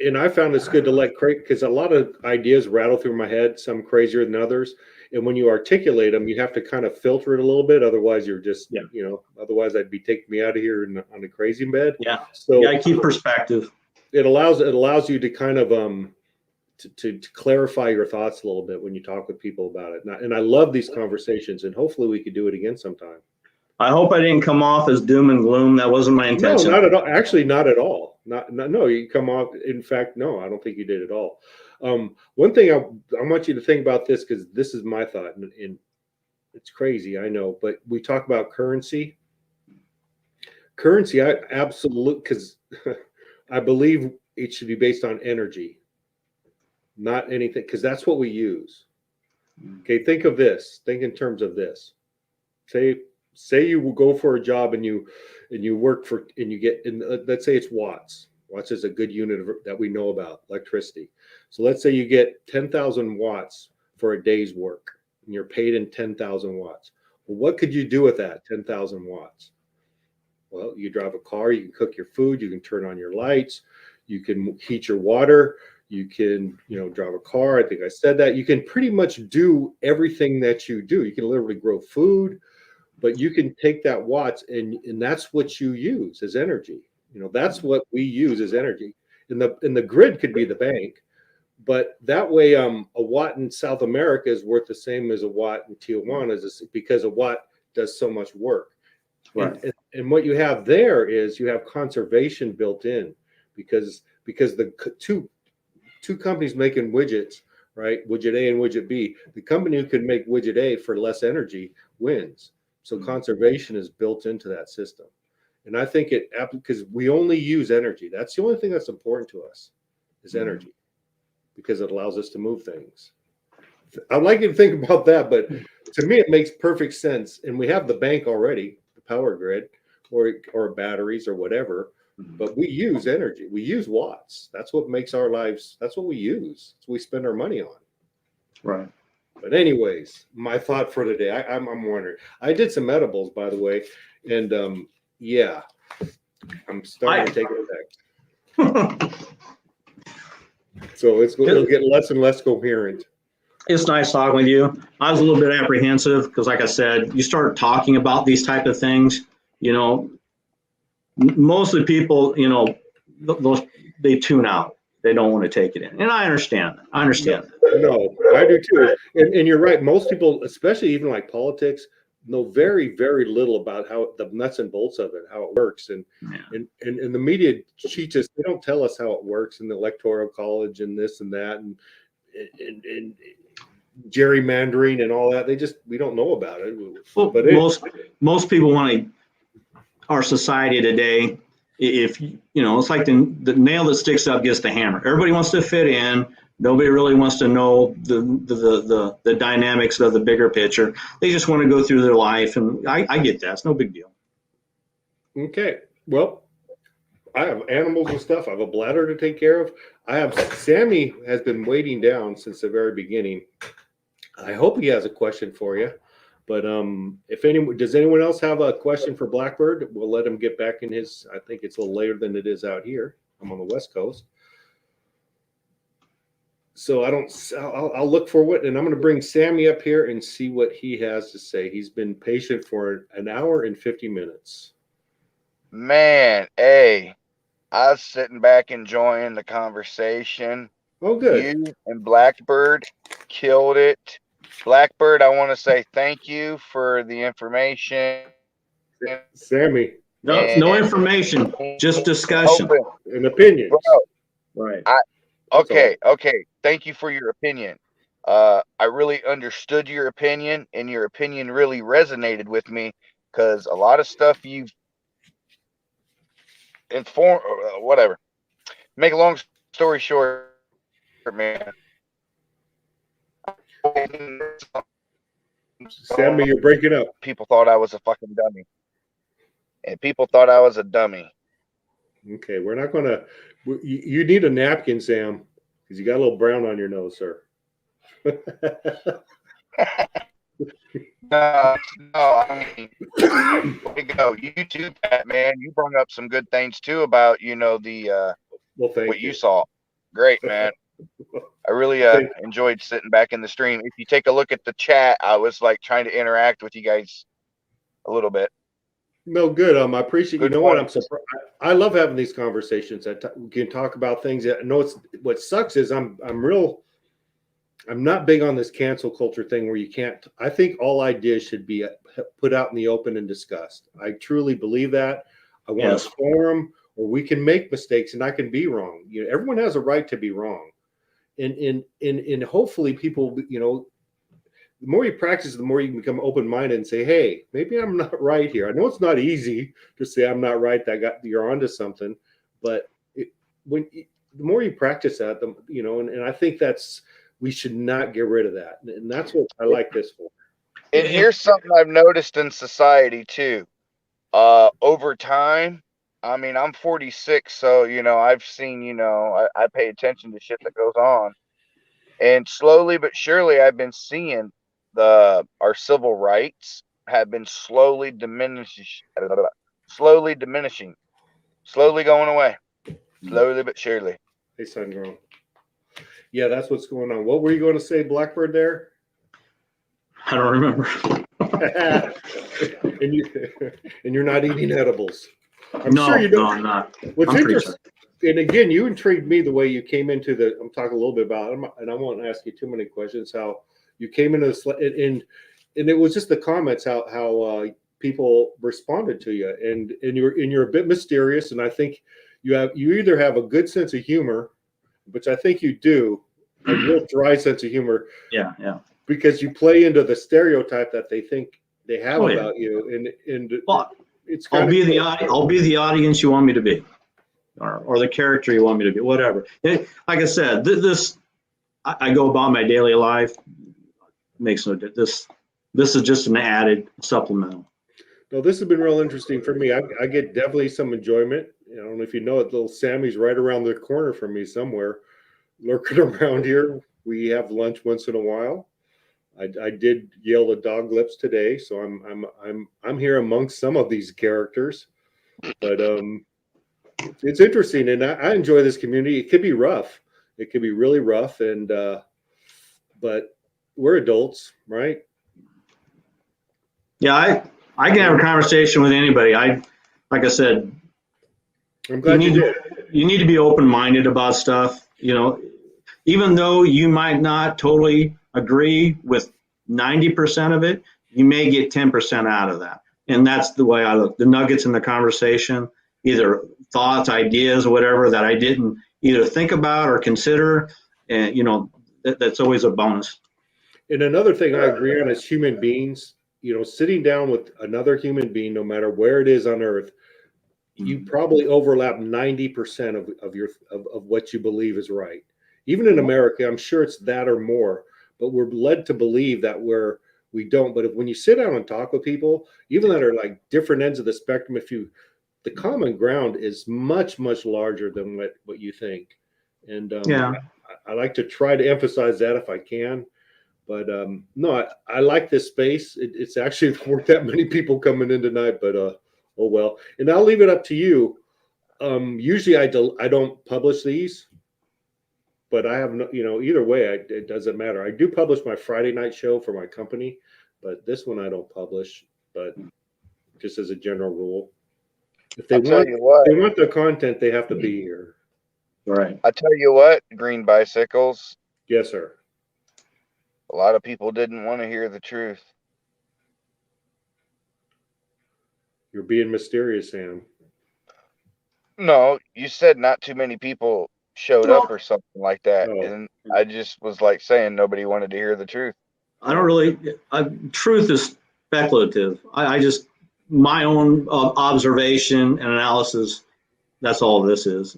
And I found it's good to let because a lot of ideas rattle through my head, some crazier than others. And when you articulate them, you have to kind of filter it a little bit. Otherwise, you're just, otherwise I'd be taking me out of here on a crazy bed. Yeah. So you gotta keep perspective. It allows you to kind of to clarify your thoughts a little bit when you talk with people about it. And I love these conversations, and hopefully we could do it again sometime. I hope I didn't come off as doom and gloom. That wasn't my intention. No, not at all. Actually, not at all. No, you come off. In fact, no, I don't think you did at all. One thing I want you to think about this, because this is my thought, and it's crazy, I know, but we talk about currency. I absolutely, because I believe it should be based on energy, not anything, because that's what we use. Okay, think of this. Think in terms of this. Say you will go for a job and you work for, and you get, let's say it's watts. Watts is a good unit that we know about, electricity. So let's say you get 10,000 watts for a day's work, and you're paid in 10,000 watts. Well, what could you do with that 10,000 watts? Well, you drive a car, you can cook your food, you can turn on your lights, you can heat your water, you can, drive a car. I think I said that. You can pretty much do everything that you do. You can literally grow food, but you can take that watts and that's what you use as energy. That's what we use as energy. And the grid could be the bank, but that way, a watt in South America is worth the same as a watt in Tijuana, because a watt does so much work. Right. And what you have there is you have conservation built in, because the two companies making widgets, right? Widget A and widget B. The company who can make widget A for less energy wins. So conservation is built into that system. And I think because we only use energy. That's the only thing that's important to us is energy, because it allows us to move things. I'd like you to think about that, but to me, it makes perfect sense. And we have the bank already, the power grid, or batteries or whatever. But we use energy. We use watts. That's what makes our lives. That's what we use. That's what we spend our money on. Right. But anyways, my thought for today. I'm wondering. I did some edibles, by the way, and yeah, I'm starting to take effect. So it'll get less and less coherent. It's nice talking with you. I was a little bit apprehensive because, like I said, you start talking about these type of things, mostly people, they tune out. They don't want to take it in. And I understand that. No, I do too. And you're right. Most people, especially even like politics, know very, very little about how the nuts and bolts of it, how it works. And the media cheats us. They don't tell us how it works in the electoral college and this and that and gerrymandering and all that. We don't know about it. Well, but most people want our society today. If it's like the nail that sticks up gets the hammer. Everybody wants to fit in. Nobody really wants to know the dynamics of the bigger picture. They just want to go through their life, and I get that. It's no big deal. Okay. Well, I have animals and stuff. I have a bladder to take care of. Sammy has been waiting down since the very beginning. I hope he has a question for you. But does anyone else have a question for Blackbird? We'll let him get back in his. I think it's a little later than it is out here. I'm on the West Coast, so I'll look for it, and I'm going to bring Sammy up here and see what he has to say. He's been patient for an hour and 50 minutes. Man, hey, I was sitting back enjoying the conversation. Oh, good. You and Blackbird killed it. Blackbird, I want to say thank you for the information. Sammy. No information, just discussion. An opinion. Right. Okay. Thank you for your opinion. I really understood your opinion, and your opinion really resonated with me because a lot of stuff you've informed, whatever. Make a long story short, man. Sammy, you're breaking up. People thought I was a fucking dummy. And people thought I was a dummy. Okay, we're not going to. You need a napkin, Sam, because you got a little brown on your nose, sir. No, I mean, way to go. You too, Pat, man. You brought up some good things too about, the what you saw. Great, man. I really enjoyed sitting back in the stream. If you take a look at the chat, I was like trying to interact with you guys a little bit. No, good. I appreciate. Good You know what? point. I'm surprised. I love having these conversations. We can talk about things. I know what sucks is I'm not big on this cancel culture thing where you can't. I think all ideas should be put out in the open and discussed. I truly believe that. I want a forum where we can make mistakes and I can be wrong. Everyone has a right to be wrong. And hopefully people, the more you practice, the more you can become open-minded and say, hey, maybe I'm not right here. I know it's not easy to say I'm not right. You're onto something, but the more you practice that, and I think we should not get rid of that. And that's what I like this for. And here's something I've noticed in society too. Over time, I mean, I'm 46, so, I've seen, I pay attention to shit that goes on. And slowly but surely, I've been seeing our civil rights have been slowly diminishing, slowly going away, slowly but surely. Hey, Sun. Yeah, that's what's going on. What were you going to say, Blackbird, there? I don't remember. and you're not eating edibles. I'm no, sure you don't. No, I'm not. What's interesting, and again, you intrigued me the way you came into I'm talking a little bit about it, and I won't ask you too many questions, how you came into this, and it was just the comments, how people responded to you, and you're a bit mysterious, and I think you either have a good sense of humor, which I think you do, a real dry sense of humor. Yeah. Because you play into the stereotype that they think they have about you, and it's I'll kind be of the I'll be the audience you want me to be, or the character you want me to be, whatever. Like I said, this I go about my daily life. Makes no difference. This is just an added supplemental. no, this has been real interesting for me. I get definitely some enjoyment. I don't know if you know it, little Sammy's right around the corner from me somewhere, lurking around here. We have lunch once in a while. I did yell the dog lips today, so I'm here amongst some of these characters. But it's interesting, and I enjoy this community. It could be rough. It could be really rough, and but we're adults, right? Yeah, I can have a conversation with anybody. Like I said, I'm glad you did. you need to be open-minded about stuff. You know, even though you might not totally agree with 90% of it, you may get 10% out of that. And that's the way I look. The nuggets in the conversation, either thoughts, ideas, whatever that I didn't either think about or consider, and you know, that's always a bonus. And another thing I agree on is human beings, sitting down with another human being, no matter where it is on earth, you probably overlap 90% of what you believe is right. Even in America, I'm sure it's that or more, but we're led to believe that we don't. But when you sit down and talk with people, even that are like different ends of the spectrum, the common ground is much, much larger than what you think. And Yeah. I like to try to emphasize that if I can. But no, I like this space. It's actually weren't that many people coming in tonight, but oh well. And I'll leave it up to you. Usually I don't publish these, but I have no, either way, it doesn't matter. I do publish my Friday night show for my company, but this one I don't publish. But just as a general rule, if they I'll tell you what. they want the content, they have to be here. Right. I tell you what, Green Bicycles. Yes, sir. A lot of people didn't want to hear the truth. You're being mysterious, Sam. No, you said not too many people showed up or something like that. Oh. And I just was like saying nobody wanted to hear the truth. I don't really, truth is speculative. I just, my own observation and analysis, that's all this is.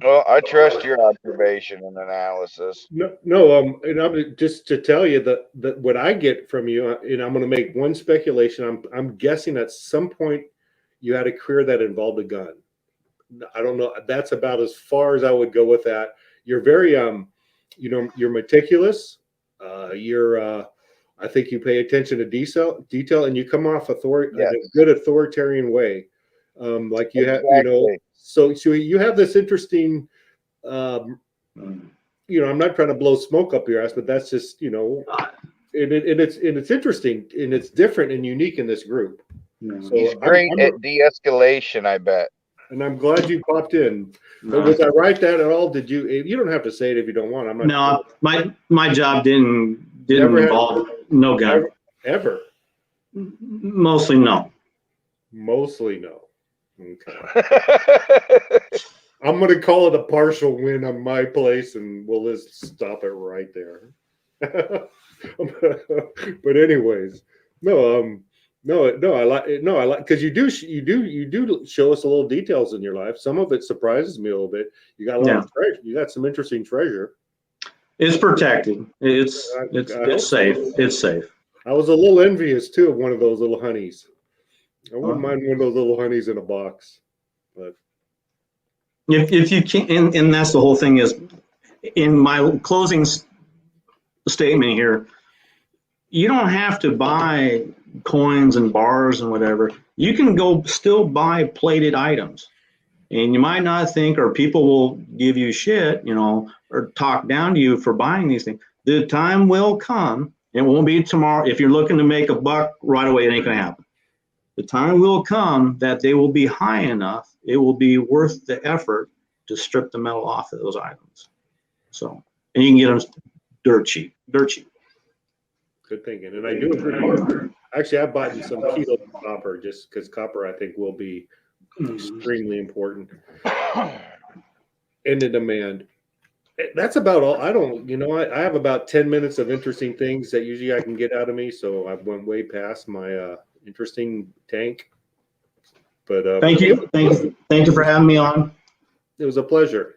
Well, I trust your observation and analysis. No. And I'm just to tell you that what I get from you, and I'm going to make one speculation. I'm guessing at some point you had a career that involved a gun. I don't know. That's about as far as I would go with that. You're very, you're meticulous. I think you pay attention to detail, and you come off in a good authoritarian way. Like you have, so you have this interesting, I'm not trying to blow smoke up your ass, but that's just, and it's interesting and it's different and unique in this group. So he's great at de-escalation, I bet. And I'm glad you popped in. But was I right that at all? Did you? You don't have to say it if you don't want. I'm not. No, my job didn't involve no gun. Ever. Mostly no. Mostly no. Okay. I'm going to call it a partial win on my place, and we'll just stop it right there. But anyways, I like because you do show us a little details in your life. Some of it surprises me a little bit. You got a lot of treasure. You got some interesting treasure. It's protected. It's safe. It's safe. I was a little envious too of one of those little honeys. I wouldn't mind one of those little honeys in a box, but if you can, and that's the whole thing is in my closing statement here. You don't have to buy coins and bars and whatever. You can go still buy plated items, and you might not think, or people will give you shit, or talk down to you for buying these things. The time will come. It won't be tomorrow. If you're looking to make a buck right away, it ain't gonna happen. The time will come that they will be high enough. It will be worth the effort to strip the metal off of those items. So, and you can get them dirt cheap. Good thinking, and I do agree. Actually, I bought some kilo copper just because copper, I think, will be extremely important and in demand. That's about all. I don't, I have about 10 minutes of interesting things that usually I can get out of me. So I went way past my interesting tank. But Thank you. Thank you for having me on. It was a pleasure.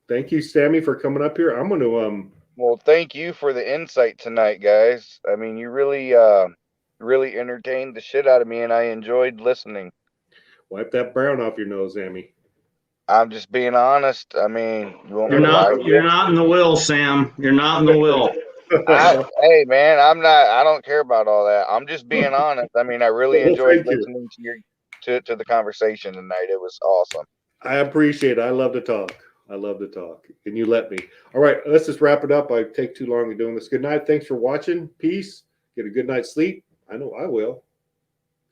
Thank you, Sammy, for coming up here. I'm going to Well, thank you for the insight tonight, guys. I mean, you really, really entertained the shit out of me, and I enjoyed listening. wipe that brown off your nose, Sammy. I'm just being honest. I mean, you want me to lie to you? You're not in the will, Sam. You're not in the will. Hey, man, I'm not. I don't care about all that. I'm just being honest. I mean, I really Well, enjoyed thank you. listening to your to the conversation tonight. It was awesome. I appreciate it. I love to talk. I love to talk. And you let me. All right, let's just wrap it up. I take too long in doing this. Good night. Thanks for watching. Peace. Get a good night's sleep. I know I will.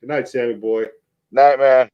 Good night, Sammy boy. Night, man.